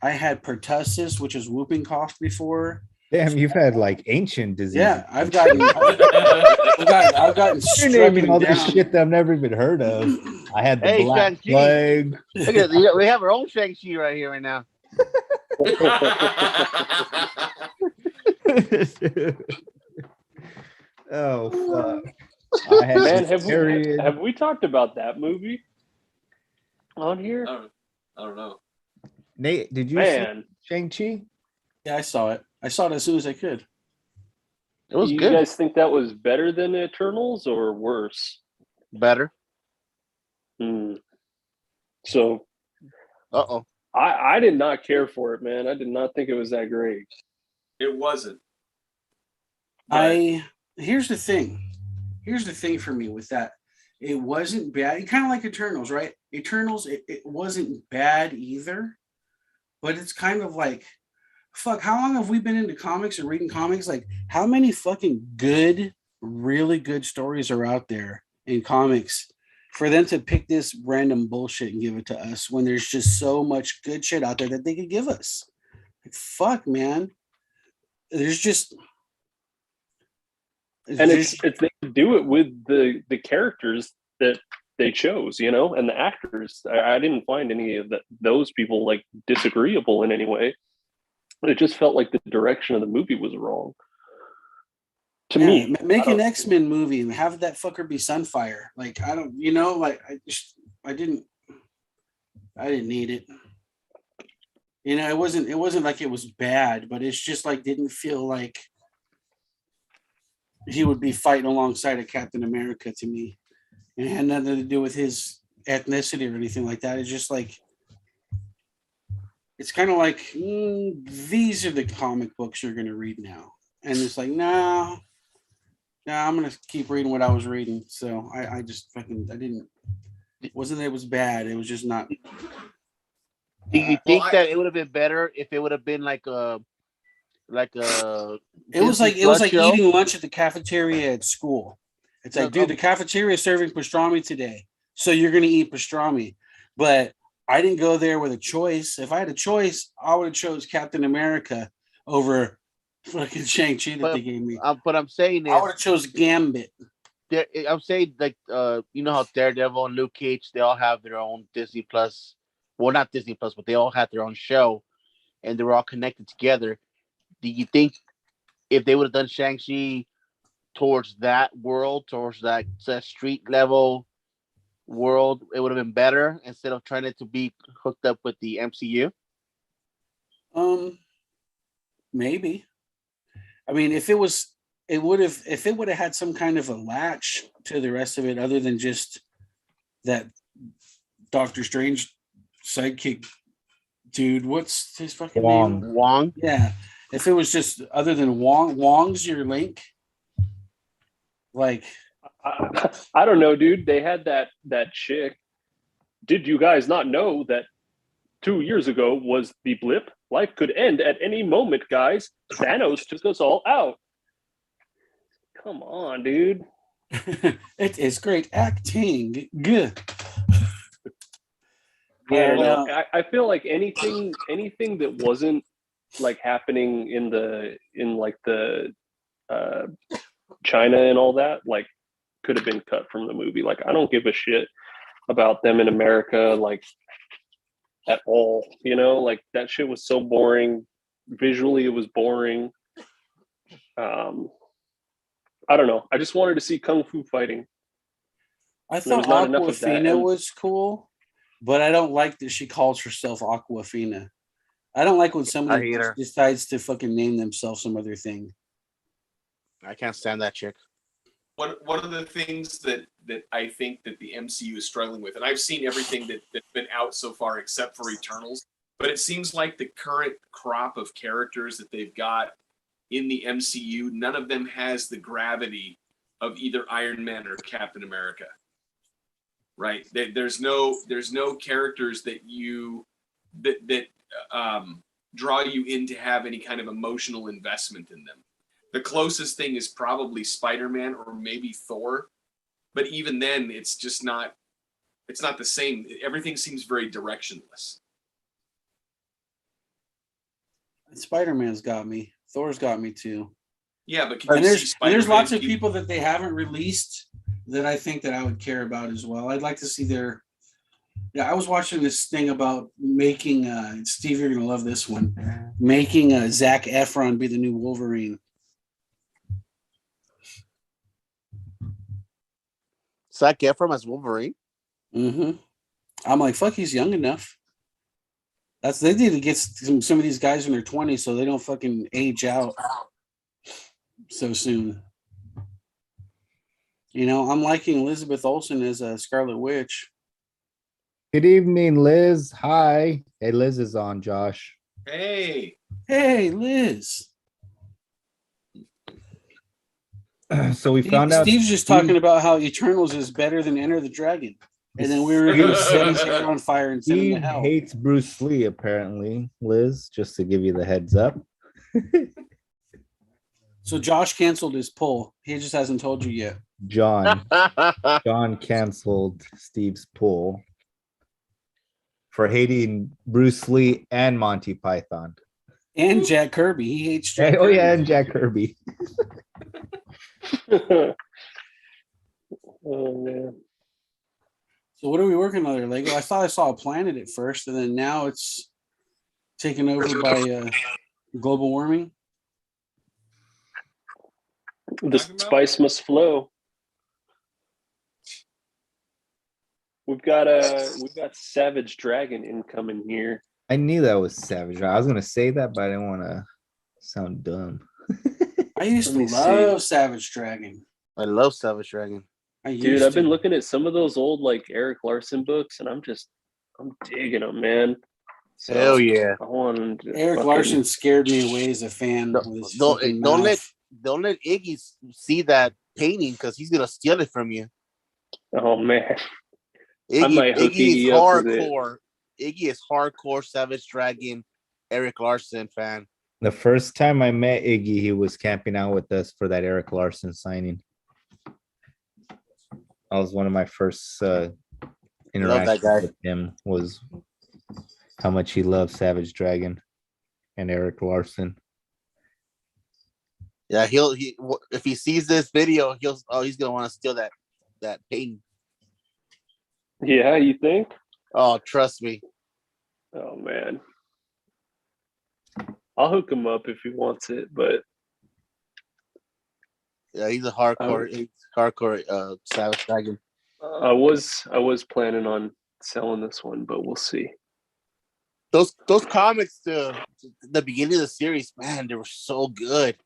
I had pertussis, which is whooping cough before. Damn, you've had like ancient disease. Yeah, I've gotten You're naming struck all this down. shit that I've never even heard of. I had the Hey, Black Shang-Chi. Plague. Look at we have our own Shang-Chi right here right now. Oh fuck! I had Man, period. have we talked about that movie on here? I don't know. Nate, did you Man, see Shang-Chi? Yeah, I saw it. I saw it as soon as I could. It was you good. guys think that was better than Eternals or worse? Better. Hmm. So Uh-oh. I did not care for it, man. I did not think it was that great. It wasn't. But Here's the thing. Here's the thing for me with that. It wasn't bad. Kind of like Eternals, right? Eternals, it wasn't bad either. But it's kind of like, fuck, how long have we been into comics and reading comics? Like, how many fucking good, really good stories are out there in comics for them to pick this random bullshit and give it to us when there's just so much good shit out there that they could give us? Like, fuck, man. There's just... And it's they do it with the characters that they chose, you know, and the actors. I didn't find any of those people like disagreeable in any way. It just felt like the direction of the movie was wrong. To me, make an X-Men movie and have that fucker be Sunfire. Like, I don't, you know, like I didn't need it. You know, it wasn't like it was bad, but it's just like didn't feel like he would be fighting alongside of Captain America to me. And it had nothing to do with his ethnicity or anything like that. It's just like, it's kind of like, these are the comic books you're going to read now. And it's like, no, I'm going to keep reading what I was reading. So I just fucking, I didn't, it wasn't that it was bad. It was just not. Do you think that it would have been better if it would have been like a It was like show? eating lunch at the cafeteria at school. It's like, dude, the cafeteria is serving pastrami today, so you're gonna eat pastrami. But I didn't go there with a choice. If I had a choice, I would have chose Captain America over fucking Shang-Chi that they gave me. But I'm saying is, I would have chose Gambit. I'm saying like you know how Daredevil and Luke Cage, they all have their own Disney Plus. Well, not Disney Plus, but they all had their own show, and they were all connected together. Do you think if they would have done Shang-Chi towards that world, towards that street level world, it would have been better instead of trying it to be hooked up with the MCU? Maybe. I mean, if it would have had some kind of a latch to the rest of it, other than just that Doctor Strange sidekick dude. What's his fucking name? Wong. Yeah. If it was just other than Wong's your link, like I don't know, dude. They had that chick. Did you guys not know that 2 years ago was the blip? Life could end at any moment, guys. Thanos took us all out. Come on, dude. It is great acting. Good. I don't know. Now, I feel like anything that wasn't like happening in like the uh, China and all that, like could have been cut from the movie. Like I don't give a shit about them in America, like at all. You know, like that shit was so boring. Visually, it was boring. Um, I don't know. I just wanted to see kung fu fighting. I There was thought not enough of that. Aquafina And was cool, but I don't like that she calls herself Aquafina. I don't like when I somebody hate her. decides to fucking name themselves some other thing. I can't stand that chick. One of the things that I think that the MCU is struggling with, and I've seen everything that's been out so far except for Eternals, but it seems like the current crop of characters that they've got in the MCU, none of them has the gravity of either Iron Man or Captain America. Right? There's no characters that draw you in to have any kind of emotional investment in them. The closest thing is probably Spider-Man or maybe Thor, but even then, it's just not. It's not the same. Everything seems very directionless. Spider-Man's got me. Thor's got me too. Yeah, but can And you see there's Spider-Man? lots of people that they haven't released that I think that I would care about as well. I'd like to see their. Yeah, I was watching this thing about making. Steve, you're gonna love this one. Making Zac Efron be the new Wolverine. Zac Efron as Wolverine. Mm-hmm. I'm like, fuck, he's young enough. They need to get some of these guys in their 20s so they don't fucking age out so soon. You know, I'm liking Elizabeth Olsen as a Scarlet Witch. Good evening, Liz. Hi. Hey, Liz is on, Josh. Hey, Hey, Liz. So we found out Steve's just talking about how Eternals is better than Enter the Dragon. And then we were going to set his hair on fire and send him Steve to hell. hates Bruce Lee, apparently, Liz, just to give you the heads up. So Josh canceled his poll. He just hasn't told you yet. John canceled Steve's poll for hating Bruce Lee and Monty Python. And Jack Kirby. He hates Jack Oh, Kirby. yeah, and Jack Kirby. oh man. So what are we working on there, Lego? I thought I saw a planet at first, and then now it's taken over by global warming. The spice must flow. We've got Savage Dragon incoming here. I knew that was Savage. I was going to say that, but I didn't want to sound dumb. I used to love Savage Dragon. I love Savage Dragon. Dude, I've been looking at some of those old like Eric Larson books, and I'm digging them, man. So Hell yeah! Eric Larson scared me away as a fan. Don't let Iggy see that painting because he's gonna steal it from you. Oh man, Iggy is hardcore. Iggy is hardcore Savage Dragon, Eric Larson fan. The first time I met Iggy, he was camping out with us for that Eric Larson signing. That was one of my first interactions with him, was how much he loves Savage Dragon and Eric Larson. Yeah, if he sees this video, he's gonna want to steal that painting. Yeah, you think? Oh, trust me. Oh man, I'll hook him up if he wants it, but yeah, he's a hardcore Savage Dragon. I was planning on selling this one, but we'll see. Those comics, the beginning of the series, man, they were so good.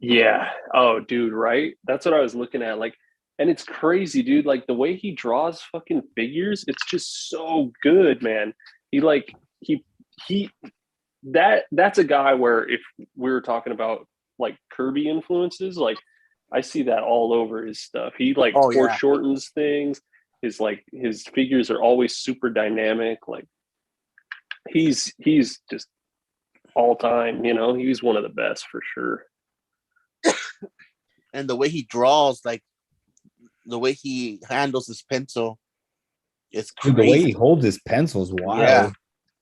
Yeah. Oh, dude, right? That's what I was looking at. Like, and it's crazy, dude. Like the way he draws fucking figures, it's just so good, man. That's a guy where if we were talking about like Kirby influences, like I see that all over his stuff. He like foreshortens things. His figures are always super dynamic. Like he's just all time, you know, he's one of the best for sure. And the way he draws, like the way he handles his pencil, it's Dude, the way he crazy. holds his pencil is wild. Yeah.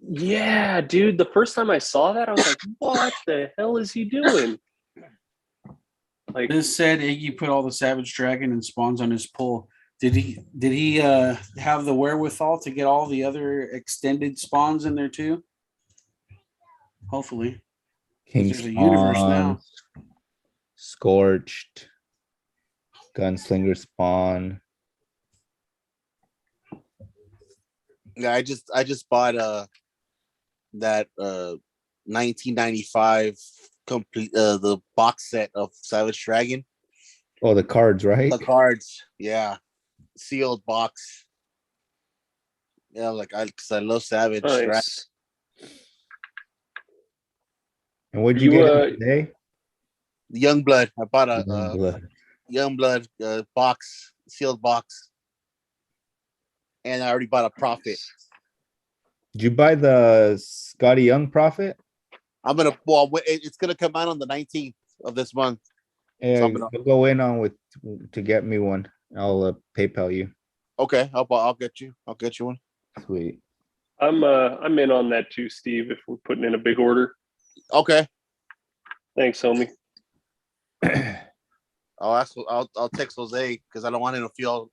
Yeah, dude. The first time I saw that, I was like, "What the hell is he doing?" Like, This said Iggy put all the Savage Dragon and spawns on his pull. Did he have the wherewithal to get all the other extended spawns in there too? Hopefully. King There's a universe now. Spawn, Scorched, Gunslinger Spawn. Yeah, I just bought that 1995 complete the box set of Savage Dragon. Oh, the cards, right? The cards, yeah, sealed box. Yeah, like because I love Savage Dragon. nice. And what'd you You, get today? Youngblood. I bought a Youngblood. Youngblood box, sealed box, and I already bought a Prophet. Did you buy the Scotty Young Prophet? It's gonna come out on the 19th of this month. Yeah, So I'll go in on to get me one. I'll PayPal you. Okay, I'll get you one. Sweet. I'm in on that too, Steve. If we're putting in a big order, Okay, thanks, homie. I'll text Jose because I don't want him to feel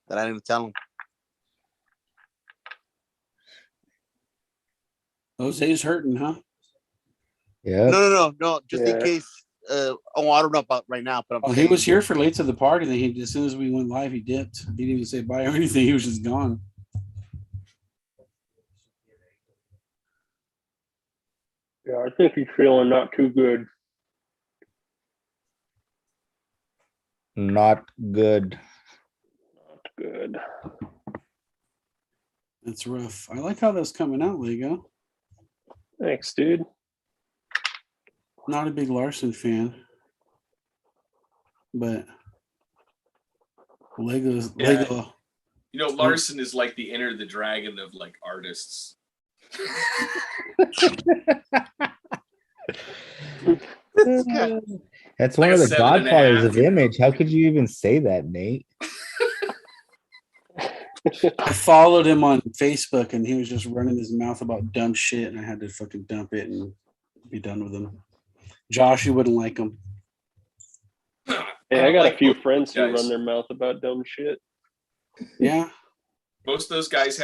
that I didn't tell him. Jose's hurting, huh? Yeah. No. Just in Yeah. case. I don't know about right now, but I'm Oh, he saying- was here for late to the party. Then he, as soon as we went live, he dipped. He didn't even say bye or anything. He was just gone. Yeah, I think he's feeling not too good. Not good. Not good. That's rough. I like how that's coming out, Lego. Thanks, dude. Not a big Larson fan, but Lego. You know, Larson is like the Enter the Dragon of like artists. That's Like one a of the 7.5, godfathers of you know? image. How could you even say that, Nate? I followed him on Facebook, and he was just running his mouth about dumb shit, and I had to fucking dump it and be done with him. Josh, you wouldn't like him. Hey, I got like a few both friends who guys. run their mouth about dumb shit. Yeah, Most of those guys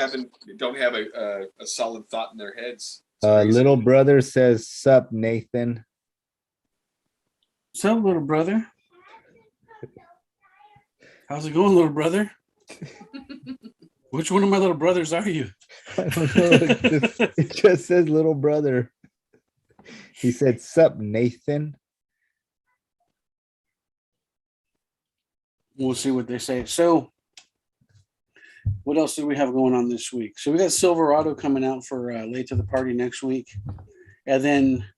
don't have a solid thought in their heads. It's crazy. Little brother says, "Sup, Nathan." what's up, little brother? How's it going, little brother? Which one of my little brothers are you? I don't know. It just says little brother. He said, "Sup, Nathan." We'll see what they say. So, what else do we have going on this week? So we got Silverado coming out for late to the party next week, and then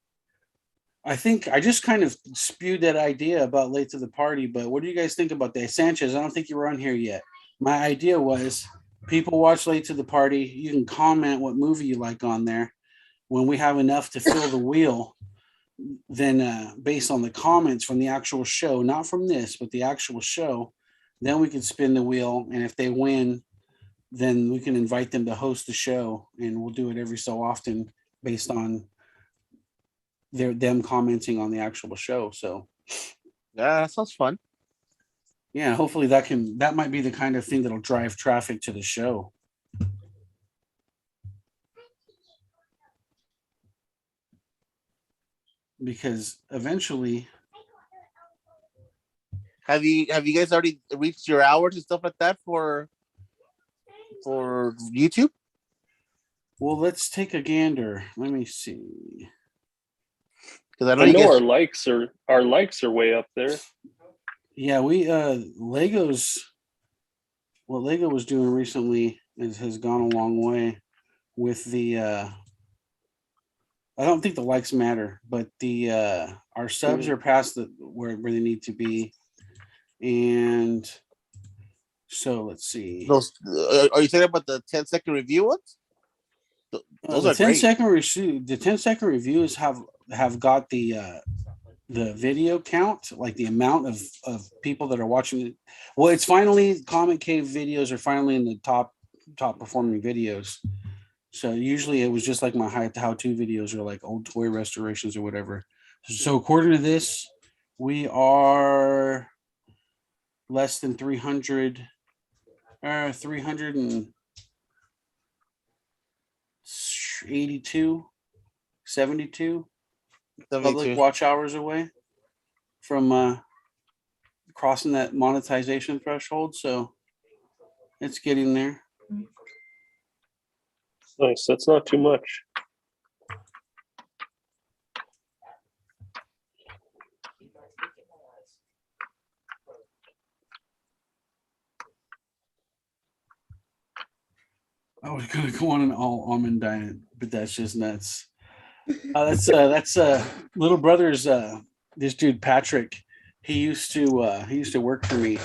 I think I just kind of spewed that idea about late to the party. But what do you guys think about that, Sanchez? I don't think you were on here yet. My idea was people watch late to the party. You can comment what movie you like on there. When we have enough to fill the wheel, then based on the comments from the actual show, not from this, but the actual show, then we can spin the wheel. And if they win, then we can invite them to host the show, and we'll do it every so often based on them commenting on the actual show. So Yeah, that sounds fun. yeah, hopefully that might be the kind of thing that'll drive traffic to the show. Because eventually, Have you guys already reached your hours and stuff like that for YouTube? well, let's take a gander. Let me see. Because I know I you know guys. our likes are way up there. Yeah, we what Lego was doing recently has gone a long way with the I don't think the likes matter, but the our subs are past where they need to be. And so let's see. Those are you talking about the 10-second review ones? Those the are great. 10-second review. The 10-second reviews have got the the video count, like the amount of people that are watching it. Well, it's finally Comic Cave videos are finally in the top performing videos. So usually it was just like my how-to videos or like old toy restorations or whatever. So according to this, we are less than 300, 382, 72 public 72. watch hours away from crossing that monetization threshold. So it's getting there. Nice. That's not too much. I was gonna go on an all almond diet, but that's just nuts. That's little brother's this dude Patrick. He used to work for me.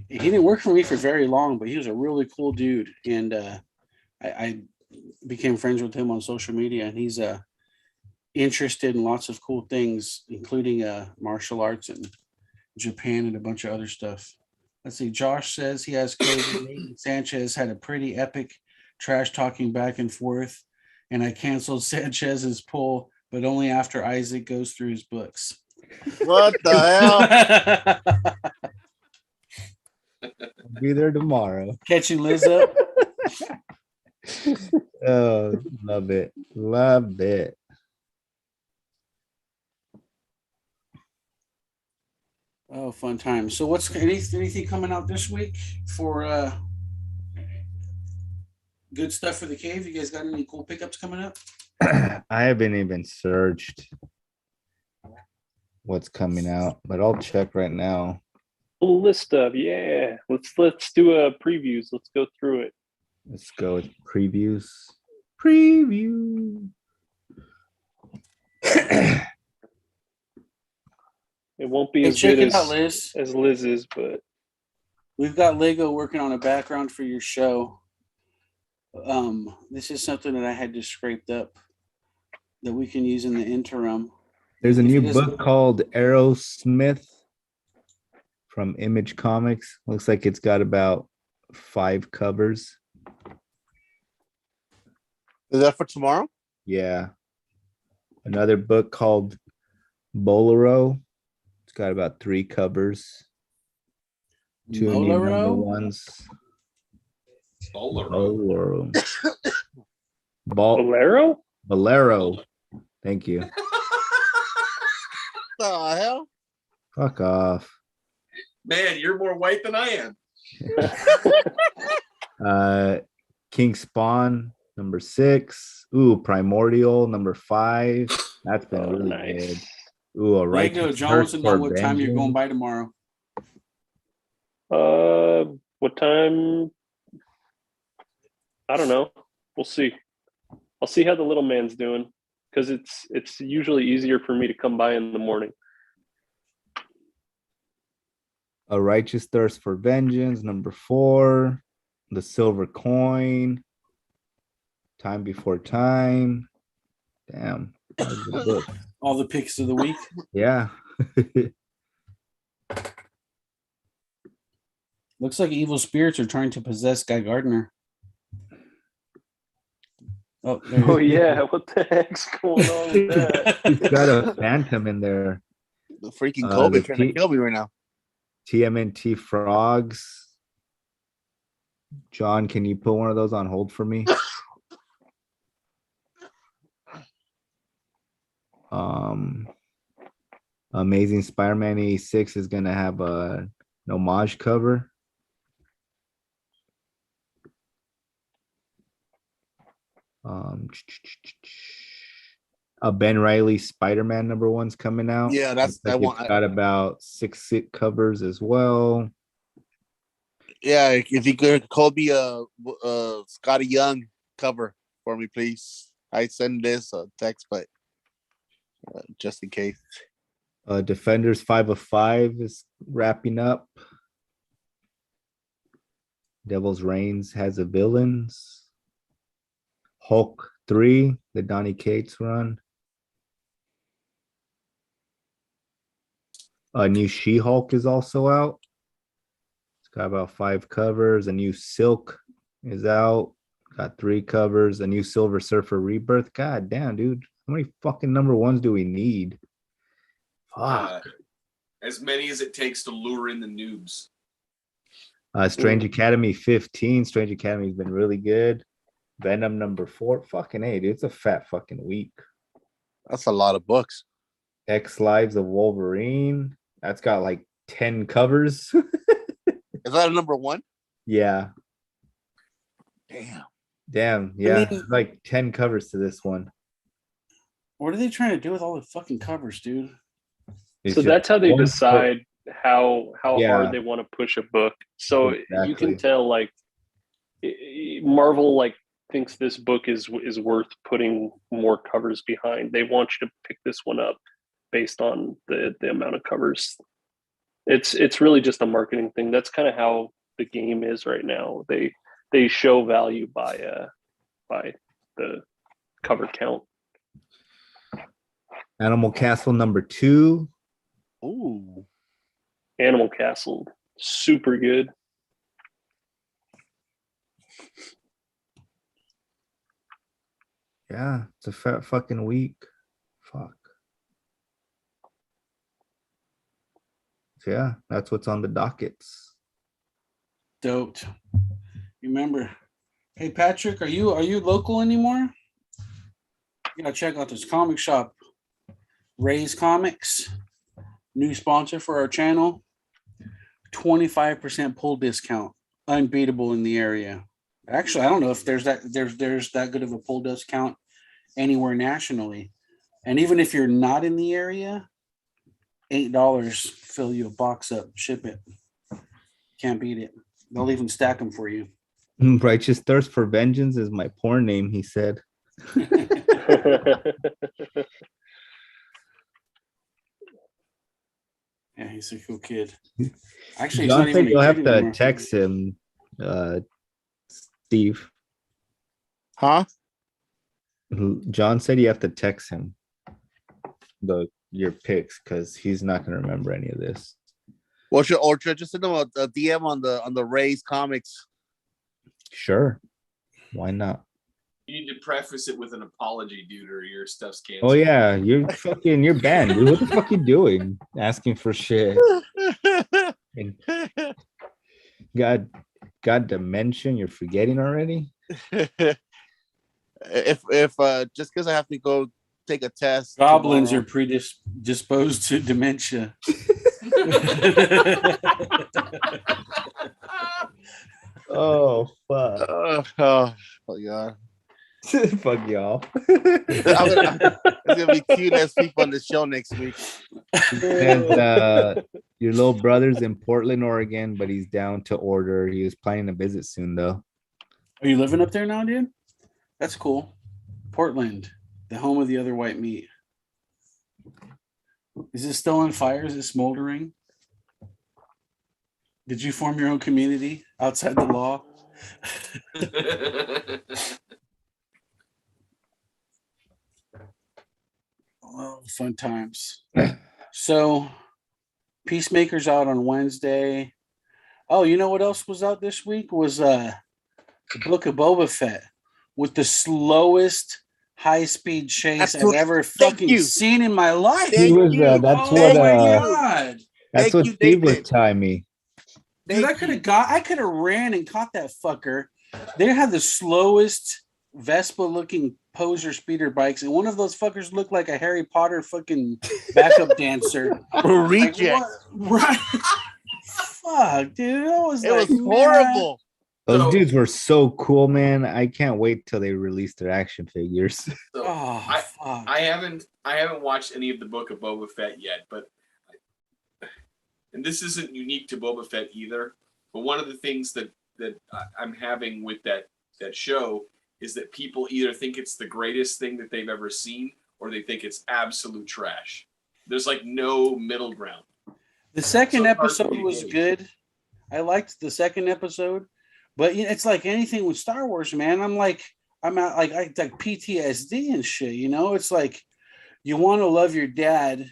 He didn't work for me for very long, but he was a really cool dude, and I became friends with him on social media, and he's interested in lots of cool things, including martial arts and Japan and a bunch of other stuff. Let's see. Josh says he has COVID. Nathan Sanchez had a pretty epic trash talking back and forth, and I canceled Sanchez's pull, but only after Isaac goes through his books. What the hell? I'll be there tomorrow. Catching Liz up. Oh, love it. Love it. Oh, fun time. So what's anything coming out this week for good stuff for the cave? You guys got any cool pickups coming up? I haven't even searched what's coming out, but I'll check right now. Full list of let's do a previews. Let's go through it. Let's go with previews. Preview. It won't be Hey, as check good it out, Liz. as Liz's, but We've got Lego working on a background for your show. This is something that I had just scraped up that we can use in the interim. There's a If new it doesn't- book called Aerosmith from Image Comics. Looks like it's got about 5 covers. Is that for tomorrow? Yeah. Another book called Bolero. It's got about 3 covers. 2 new number Bolero? ones. Bolero. Bolero. Bolero? Bolero. Thank you. What the hell? Fuck off. Man, you're more white than I am. King Spawn number 6. Ooh, Primordial number 5. That's been really good. Ooh, a right. Lego Jones and know what time you're going by tomorrow. What time? I don't know. We'll see. I'll see how the little man's doing because it's usually easier for me to come by in the morning. A Righteous Thirst for Vengeance number 4. The Silver Coin. Time Before Time. Damn. That was a good book. All the picks of the week. Yeah. Looks like evil spirits are trying to possess Guy Gardner. Oh, there Oh he is. yeah, what the heck's going on with that? He's got a phantom in there. The freaking Kobe the trying to T- kill me right now. TMNT Frogs. John, can you put one of those on hold for me? Amazing Spider-Man 86 is gonna have an homage cover. A Ben Reilly Spider-Man number 1's coming out. Yeah, that's Looks like I want. it's got about 6 covers as well. Yeah, if you could call me a Scotty Young cover for me, please. I send this text, but just in case. Defenders 5 of 5 is wrapping up. Devil's Reigns has a villains. Hulk 3, the Donny Cates run. A new She-Hulk is also out. It's got about 5 covers. A new Silk is out. Got 3 covers. A new Silver Surfer Rebirth. God damn, dude. How many fucking number ones do we need? Fuck. As many as it takes to lure in the noobs. Strange Academy 15. Strange Academy's been really good. Venom number 4. Fucking A, dude. It's a fat fucking week. That's a lot of books. X Lives of Wolverine. That's got like 10 covers. Is that a number 1? Yeah. Damn. Yeah. mean- Like 10 covers to this one. What are they trying to do with all the fucking covers, dude? It's So just that's how they one book. decide how Yeah. hard they want to push a book. So you Exactly. can tell like Marvel like thinks this book is worth putting more covers behind. They want you to pick this one up based on the amount of covers. It's really just a marketing thing. That's kind of how the game is right now. They show value by the cover count. Animal Castle number 2. Ooh. Animal Castle, super good. Yeah, it's a fat fucking week. Fuck. So yeah, that's what's on the dockets. Dope. Remember, hey Patrick, are you local anymore? You gotta check out this comic shop, Ray's Comics, new sponsor for our channel. 25% pull discount, unbeatable in the area. Actually, I don't know if there's that good of a pull discount anywhere nationally. And even if you're not in the area, $8 fill you a box up, ship it. Can't beat it. They'll even stack them for you. Righteous Thirst for Vengeance is my porn name, he said. Yeah, he's a cool kid. Actually, he's John not even said a you'll have kid to anymore. text him, Steve. Huh? John said you have to text him your picks because he's not gonna remember any of this. Well, should just send them a DM on the Ray's Comics. Sure. Why not? You need to preface it with an apology, dude, or your stuff's canceled. Oh yeah, you're banned, dude. What the fuck you doing? Asking for shit. And God dimension, you're forgetting already? if just because I have to go take a test. Goblins tomorrow. are predisposed to dementia. Oh fuck. Oh yeah. Fuck y'all. It's gonna be cute as people on the show next week. And your little brother's in Portland, Oregon, but he's down to order. He was planning to visit soon though. Are you living up there now, dude? That's cool. Portland, the home of the other white meat. Is it still on fire? Is it smoldering? Did you form your own community outside the law? Oh, fun times. So, Peacemaker's out on Wednesday. Oh, you know what else was out this week? Was the Book of Boba Fett with the slowest high-speed chase I've ever fucking seen in my life. He was, that's what God. that's Thank what you, Steve was David. telling me. Dude, I could have ran and caught that fucker. They had the slowest Vespa-looking poser speeder bikes, and one of those fuckers looked like a Harry Potter fucking backup dancer. Reject. Like, right? Fuck, dude. That was It like, was horrible. Those So- dudes were so cool, man. I can't wait till they release their action figures. So, Oh, fuck. I haven't watched any of the Book of Boba Fett yet, but and this isn't unique to Boba Fett either. But one of the things that I'm having with that show is that people either think it's the greatest thing that they've ever seen, or they think it's absolute trash. There's like no middle ground. The second So hard to episode was engage. good. I liked the second episode, but you know, it's like anything with Star Wars, man. I'm out like PTSD and shit. You know, it's like you want to love your dad,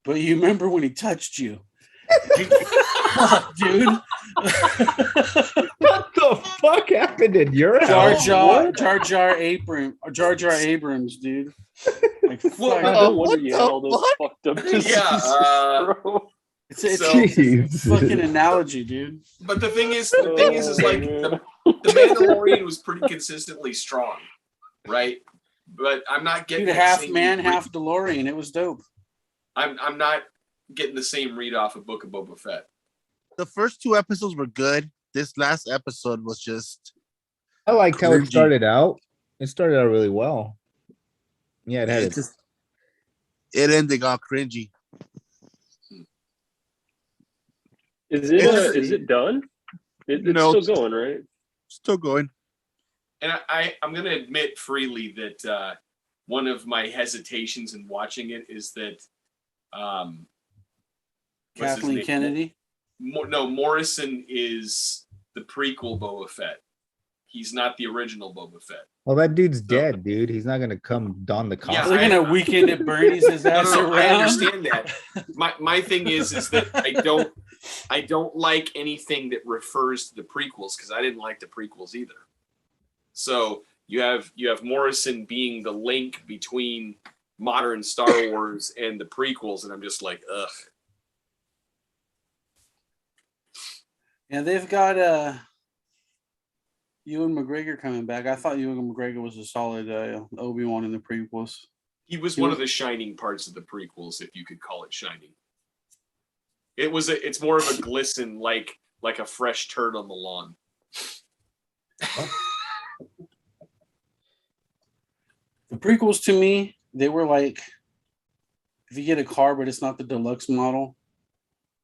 but you remember when he touched you. Fuck, dude. What the fuck happened in your house? Jar Jar Abrams, dude. Like, Well, fuck. No wonder what you the had all those fuck? fuckt up diseases, bro. It's So- a fucking analogy, dude. But the thing is like the Mandalorian was pretty consistently strong, right? But I'm not getting Dude, the half same man, read- half DeLorean. It was dope. I'm not getting the same read off of Book of Boba Fett. The first 2 episodes were good. This last episode was just I liked how it Cringy. started out. It started out really well. Yeah, it had it it. just it ended all cringy. Is it done? It's No. still going, right? Still going. And I'm going to admit freely that one of my hesitations in watching it is that what's his Kathleen name? Kennedy. No, Morrison is the prequel Boba Fett. He's not the original Boba Fett. Well, that dude's dead, dude. He's not gonna come don the Yeah, costume. They're gonna weekend at Bernie's his No, ass no, I around. understand that. My thing is that I don't like anything that refers to the prequels because I didn't like the prequels either. So you have Morrison being the link between modern Star Wars and the prequels, and I'm just like, ugh. Yeah, they've got Ewan McGregor coming back. I thought Ewan McGregor was a solid Obi-Wan in the prequels. He was one of the shining parts of the prequels, if you could call it shining. It's more of a glisten, like a fresh turd on the lawn. The prequels to me, they were like, if you get a car but it's not the deluxe model,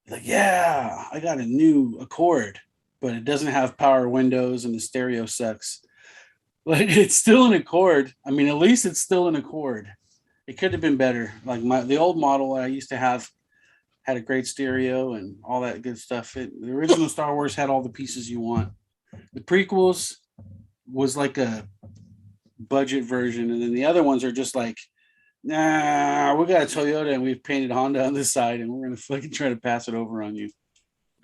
like, yeah, I got a new Accord, but it doesn't have power windows and the stereo sucks. Like, it's still an Accord. I mean, at least it's still an Accord. It could have been better. Like the old model I used to have had a great stereo and all that good stuff. The original Star Wars had all the pieces you want. The prequels was like a budget version, and then the other ones are just like, nah, we got a Toyota and we've painted Honda on this side and we're gonna fucking try to pass it over on you.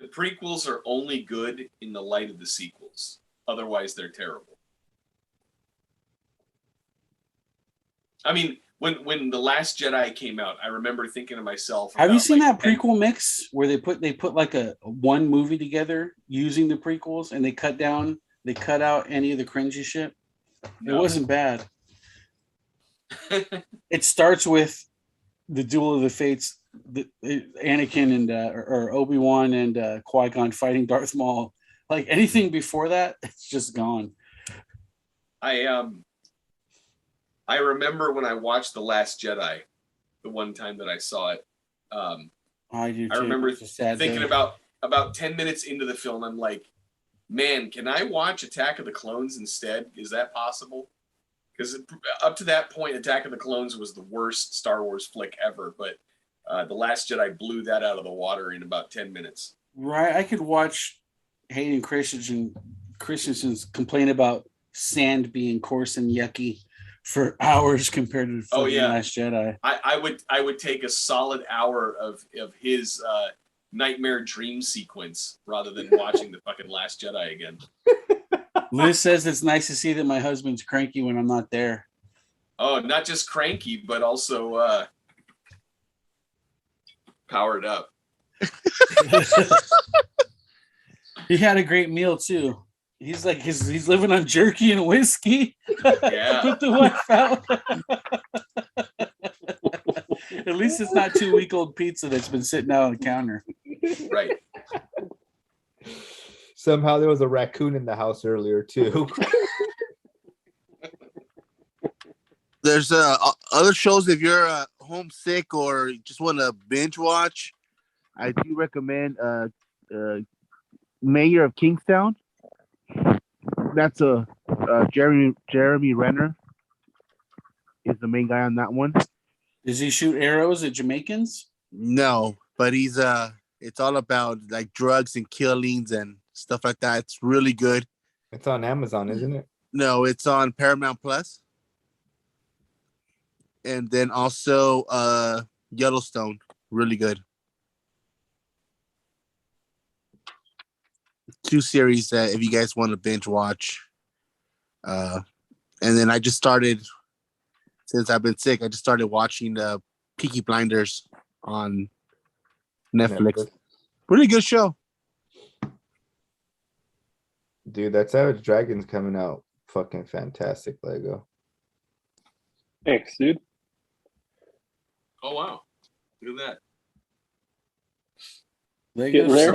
The prequels are only good in the light of the sequels. Otherwise, they're terrible. I mean, when The Last Jedi came out, I remember thinking to myself, Have you about, seen like, that prequel mix where they put like a one movie together using the prequels and they cut out any of the cringy shit? No. It wasn't bad. It starts with the Duel of the Fates, Anakin and or Obi-Wan and Qui-Gon fighting Darth Maul. Like anything before that, it's just gone. I remember when I watched The Last Jedi, the one time that I saw it. I do. I too. remember It's a sad thinking day. about 10 minutes into the film, I'm like, man, can I watch Attack of the Clones instead? Is that possible? Because up to that point, Attack of the Clones was the worst Star Wars flick ever, but The Last Jedi blew that out of the water in about 10 minutes. Right, I could watch Hayden Christensen's complain about sand being coarse and yucky for hours compared to Oh, yeah. Last Jedi. I would take a solid hour of his nightmare dream sequence rather than watching the fucking Last Jedi again. Liz says it's nice to see that my husband's cranky when I'm not there. Oh, not just cranky, but also powered up. He had a great meal too. He's like he's living on jerky and whiskey. Yeah. Put the wife out. At least it's not 2-week-old pizza that's been sitting out on the counter. Right. Somehow there was a raccoon in the house earlier too. There's other shows if you're homesick or just want to binge watch. I do recommend Mayor of Kingstown. That's Jeremy Renner is the main guy on that one. Does he shoot arrows at Jamaicans? No, but he's it's all about like drugs and killings and stuff like that. It's really good. It's on Amazon, isn't it? No, it's on Paramount Plus. And then also Yellowstone. Really good. 2 series that if you guys want to binge watch. And then I just started, since I've been sick, I just started watching Peaky Blinders on Netflix. Really good show. Dude, that Savage Dragon's coming out fucking fantastic, Lego. Thanks, dude. Oh wow, look at Getting there.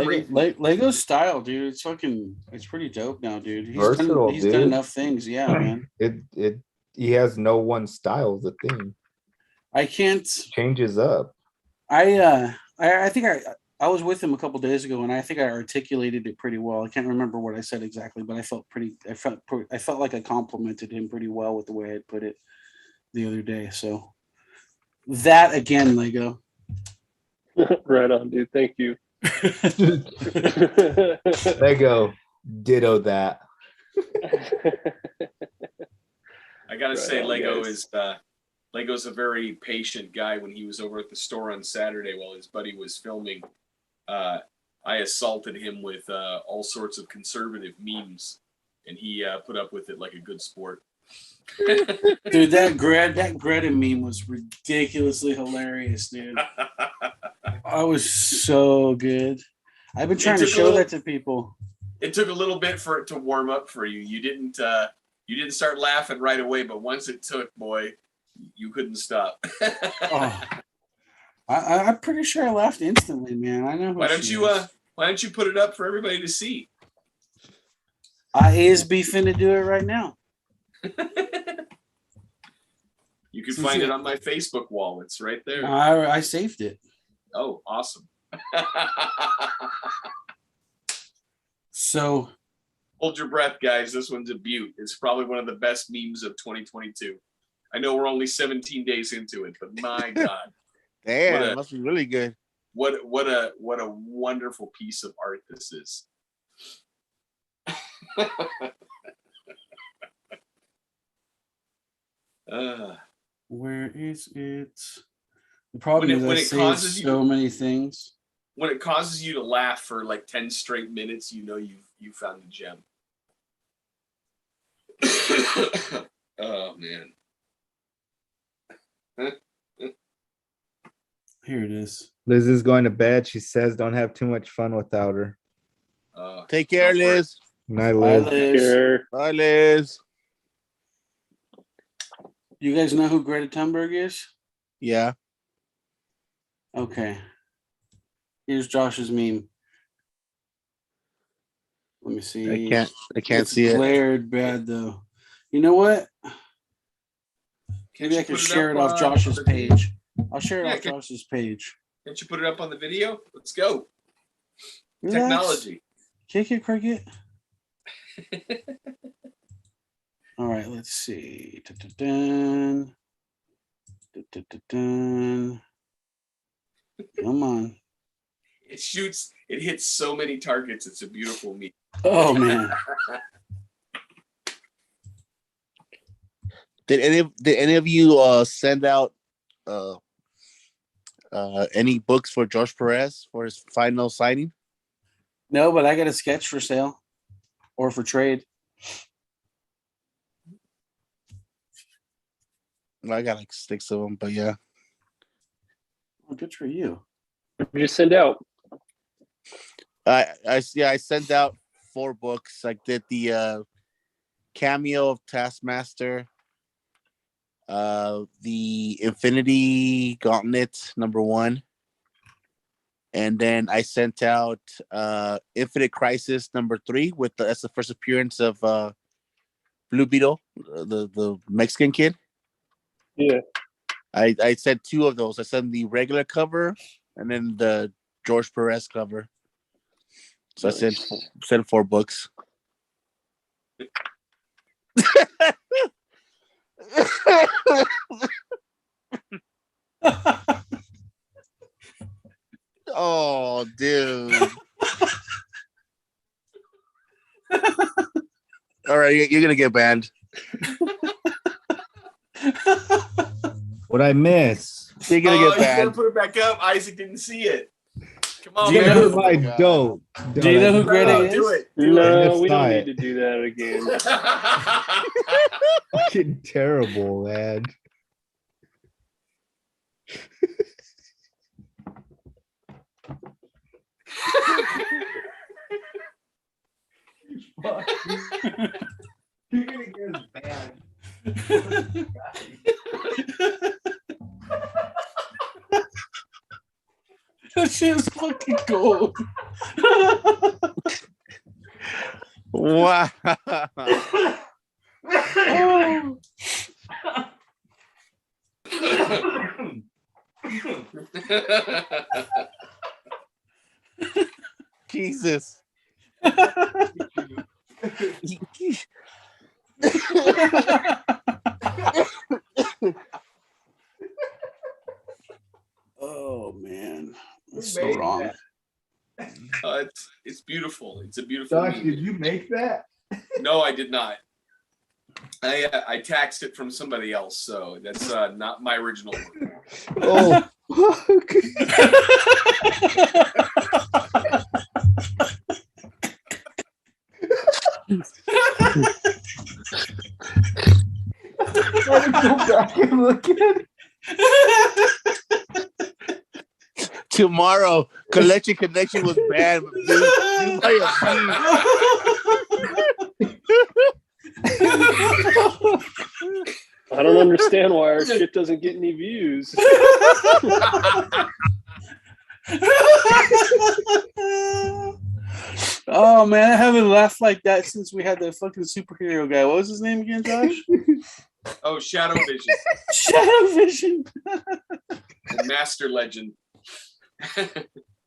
Lego style, dude. It's pretty dope now, dude. Versatile, he's done dude. enough things, yeah, man. He has no one style, the thing. I can't. Changes up. I think I was with him a couple days ago, and I think I articulated it pretty well. I can't remember what I said exactly, but I felt like I complimented him pretty well with the way I had put it the other day. So that again, Lego. Right on, dude. Thank you. Lego, ditto that. I gotta Right say, on, Lego's guys. a very patient guy. When he was over at the store on Saturday while his buddy was filming, I assaulted him with all sorts of conservative memes, and he put up with it like a good sport. Dude, that Greta meme was ridiculously hilarious, dude. I was so good. I've been trying to show that to people. It took a little bit for it to warm up for you. You didn't start laughing right away, but once it took, boy, you couldn't stop. Oh, I'm pretty sure I laughed instantly, man. I know. Why don't you put it up for everybody to see? I is finna do it right now. You can find it on my Facebook wall. It's right there. I saved it. Oh, awesome. So hold your breath, guys. This one's a beaut. It's probably one of the best memes of 2022. I know we're only 17 days into it, but my God. Damn, it must be really good. What a wonderful piece of art this is. Where is it? The problem is I saved so many things. When it causes you to laugh for like 10 straight minutes, you know you found a gem. Oh man. Here it is. Liz is going to bed. She says don't have too much fun without her. Take care, Liz. Night, Bye, Liz. Liz. Bye, Liz. You guys know who Greta Thunberg is? Yeah. Okay. Here's Josh's meme. Let me see. I can't see it. Glared bad though. You know what? Maybe I can share it off Josh's page. I'll share it off Josh's page. Can't you put it up on the video? Let's go. Relax. Technology. Kick it, Cricket. All right, let's see. Dun-dun-dun. Dun-dun-dun-dun. Come on. It hits so many targets. It's a beautiful meme. Oh man. Did any of you send out any books for George Perez for his final signing? No, but I got a sketch for sale or for trade. I got like 6 of them, but yeah. Oh, good for you. Just send out. I sent out 4 books. I did the cameo of Taskmaster, the Infinity Gauntlet #1, and then I sent out Infinite Crisis #3 that's the first appearance of Blue Beetle, the Mexican kid. Yeah. I sent 2 of those. I sent the regular cover and then the George Perez cover. So nice. I sent 4 books. Oh, dude. All right, you're gonna get banned. What'd I miss? They're gonna Oh, get you gotta banned. put it back up. Isaac didn't see it. Come on, Do you man. know- Never mind, God. don't. Do you know who No, Greta no, is? do it. No, we saw don't it. need to do that again. Fucking terrible, man. You're gonna get us banned. That shit was fucking gold. Wow. Oh. Jesus. Oh man, that's Who so made wrong. It's beautiful. It's a beautiful Josh, meme. did you make that? No, I did not. I taxed it from somebody else, so that's not my original work. Oh, fuck. Let me go back and look at it. Tomorrow, Collection Connection was banned due by a meme. I don't understand why our shit doesn't get any views. Oh man, I haven't laughed like that since we had the fucking superhero guy. What was his name again, Josh? Oh, Shadow Vision, Shadow Vision. and Master Legend.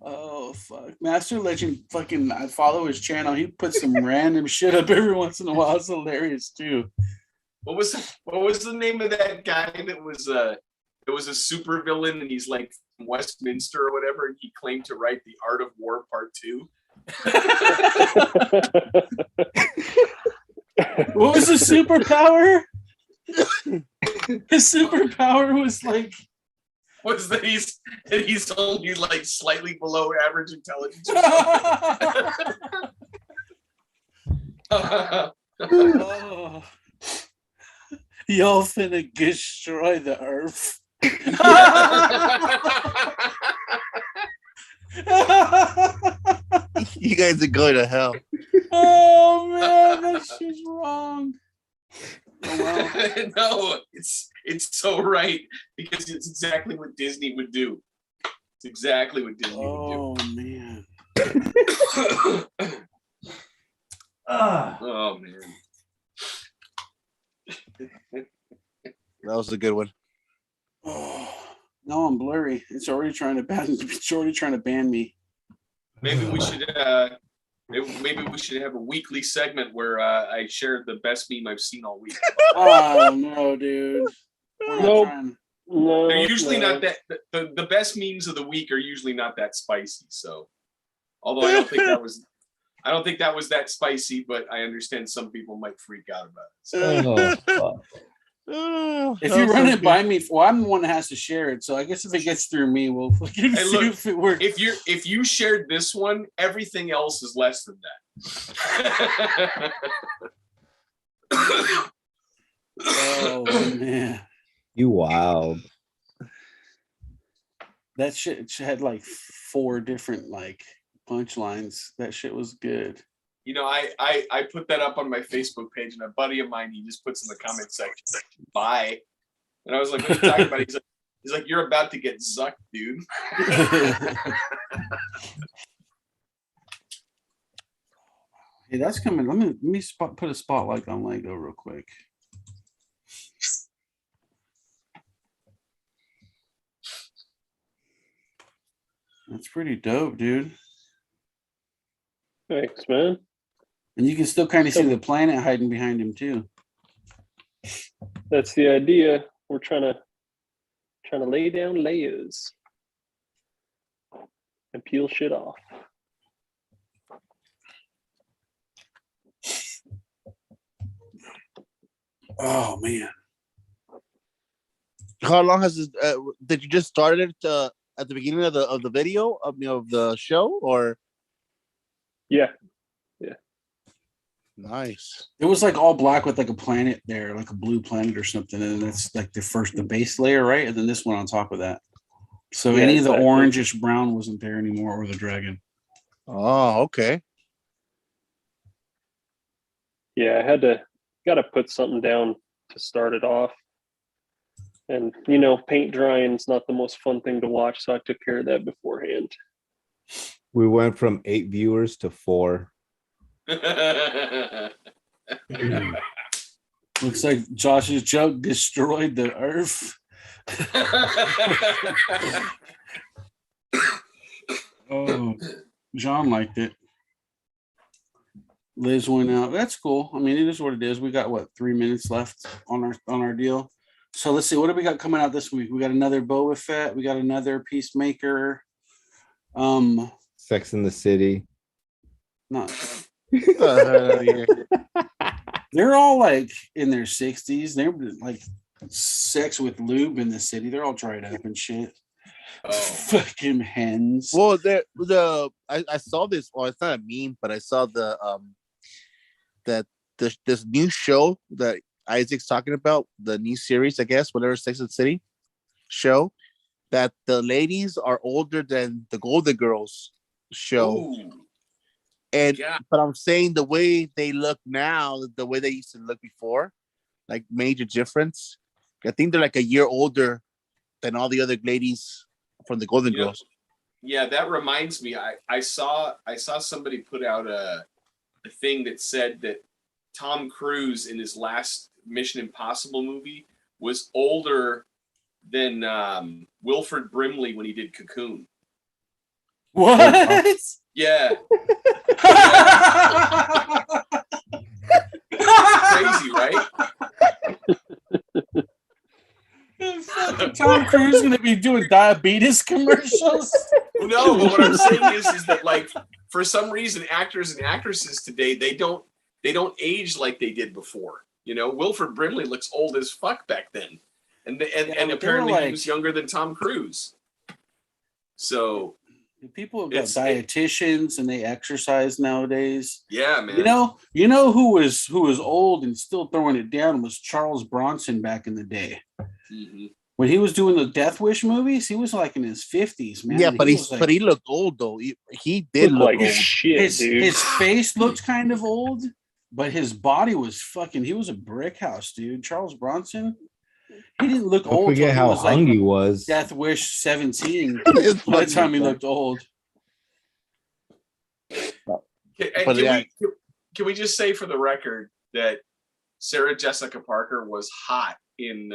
Oh fuck, Master Legend. Fucking, I follow his channel. He puts some random shit up every once in a while. It's hilarious too. What was the name of that guy that was it was a super villain, and he's like from Westminster or whatever, and he claimed to write The Art of War Part 2. What was his superpower? His superpower was like, Was that he's only like slightly below average intelligence? oh, y'all finna destroy the earth. You guys are going to hell. Oh man, that shit's wrong. Oh, well. No, it's so right, because it's exactly what Disney would do. It's exactly what Disney Oh man. would do. Oh man. That was a good one. Oh, no, I'm blurry. It's already trying to ban. It's already trying to ban me. Maybe we should maybe we should have a weekly segment where I share the best meme I've seen all week. Oh no, dude. We're not Nope. trying. No, They're usually no. not that the best memes of the week are usually not that spicy. So, although I don't think that was that spicy, but I understand some people might freak out about it. So, Oh, fuck. If you run it by me, well, I'm the one that has to share it. So I guess if it gets through me, we'll fucking Hey, see look, if it works. if you shared this one, everything else is less than that. Oh man, You wild. that shit had like 4 different like punchlines. That shit was good. You know, I put that up on my Facebook page, and a buddy of mine, he just puts in the comment section, bye. And I was like, what are you talking about? He's like, you're about to get zucked, dude. Hey, that's coming. Let me put a spotlight on Lego real quick. That's pretty dope, dude. Thanks, man. And you can still kind of see the planet hiding behind him too. That's the idea. We're trying to lay down layers and peel shit off. Oh man. How long has this? Did you just start it at the beginning of the video of the show or? Yeah. Nice. It was like all black with like a planet there, like a blue planet or something, and that's like the base layer, right? And then this one on top of that. So Yeah, any of the exactly. orangish brown wasn't there anymore, or the dragon. Oh, okay. Yeah, I got to put something down to start it off. And, paint drying is not the most fun thing to watch, so I took care of that beforehand. We went from 8 viewers to 4. Looks like Josh's joke destroyed the earth. Oh, John liked it. Liz went out. That's cool. I mean, it is what it is. We got 3 minutes left on our deal. So let's see. What do we got coming out this week? We got another Boba Fett. We got another Peacemaker. Sex in the City. Not. Yeah. They're all like in their 60s. They're like sex with lube in the city. They're all dried up and shit. Oh. Fucking hens. Well, I saw this. Well, it's not a meme, but I saw this new show that Isaac's talking about, the new series, I guess, whatever, Sex and the City show, that the ladies are older than the Golden Girls show. Ooh. And Yeah. but I'm saying the way they look now, the way they used to look before, like major difference. I think they're like a year older than all the other ladies from the Golden Girls. Yeah, that reminds me. I saw somebody put out a thing that said that Tom Cruise in his last Mission Impossible movie was older than Wilford Brimley when he did Cocoon. What? Yeah. Crazy, right? Tom Cruise gonna be doing diabetes commercials. No, but what I'm saying is that like for some reason actors and actresses today they don't age like they did before. Wilford Brimley looks old as fuck back then, and apparently he was younger than Tom Cruise. So people have got dietitians and they exercise nowadays. Yeah, man. You know who was old and still throwing it down was Charles Bronson back in the day. Mm-hmm. When he was doing the Death Wish movies, he was like in his 50s, man. Yeah, but he looked old though. He did look like old. Shit, dude. His face looked kind of old, but his body was he was a brick house, dude. Charles Bronson, he didn't look Don't old. forget how hung he was. Death Wish 17. By the time he looked old. Can we just say for the record that Sarah Jessica Parker was hot in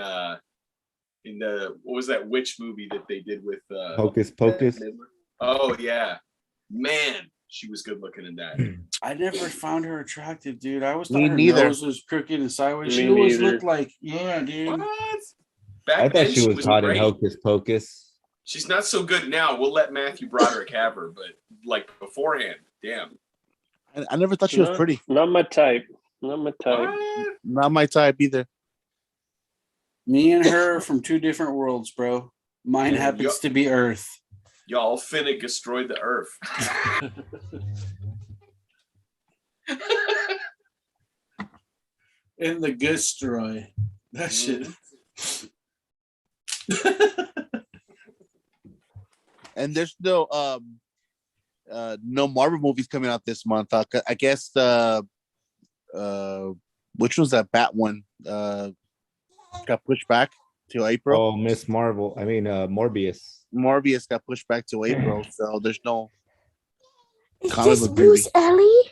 the what was that witch movie that they did with Hocus Pocus? Oh yeah, man, she was good looking in that. I never found her attractive, dude. I always thought Me her neither. nose was crooked and sideways. Me She always neither. looked like, yeah, dude. What? I Back then thought she was hot in Hocus Pocus. She's not so good now. We'll let Matthew Broderick have her, but like beforehand, damn. I never thought she was pretty. Not my type. Not my type. What? Not my type either. Me and her from two different worlds, bro. Mine Yeah, happens to be Earth. Y'all finna destroy the earth. In the destroy. That shit. And there's no Marvel movies coming out this month. I guess which was that Bat one got pushed back to April. Oh, Miss Marvel. I mean, Morbius. Morbius got pushed back to April, so there's no. Is comic this book Bruce movie. Ellie?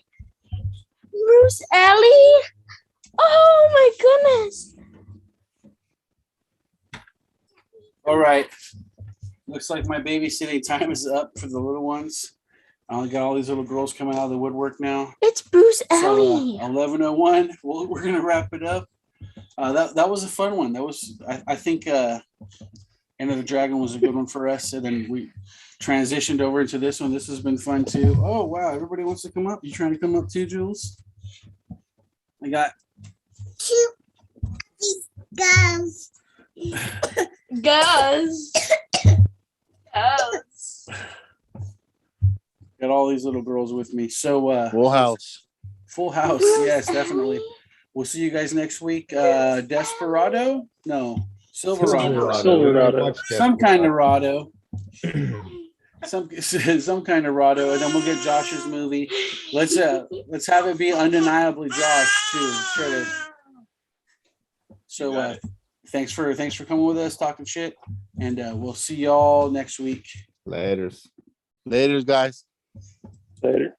Bruce Ellie? Oh my goodness! All right. Looks like my babysitting time is up for the little ones. I only got all these little girls coming out of the woodwork now. It's Bruce So Ellie. 11:01. We're gonna wrap it up. That was a fun one. That was I think Enter the Dragon was a good one for us, and then we transitioned over into this one. This has been fun too. Oh wow! Everybody wants to come up. You trying to come up too, Jules? I got Cute. These guys. Girls. Girls. Got all these little girls with me. So Full House. Full House, yes, definitely. We'll see you guys next week. Desperado? No, Silverado. Silverado. Some kind of Rado. Some kind of Rado, and then we'll get Josh's movie. Let's have it be undeniably Josh too. Sure to. So thanks for coming with us, talking shit, and we'll see y'all next week. Laters. Later, guys. Later.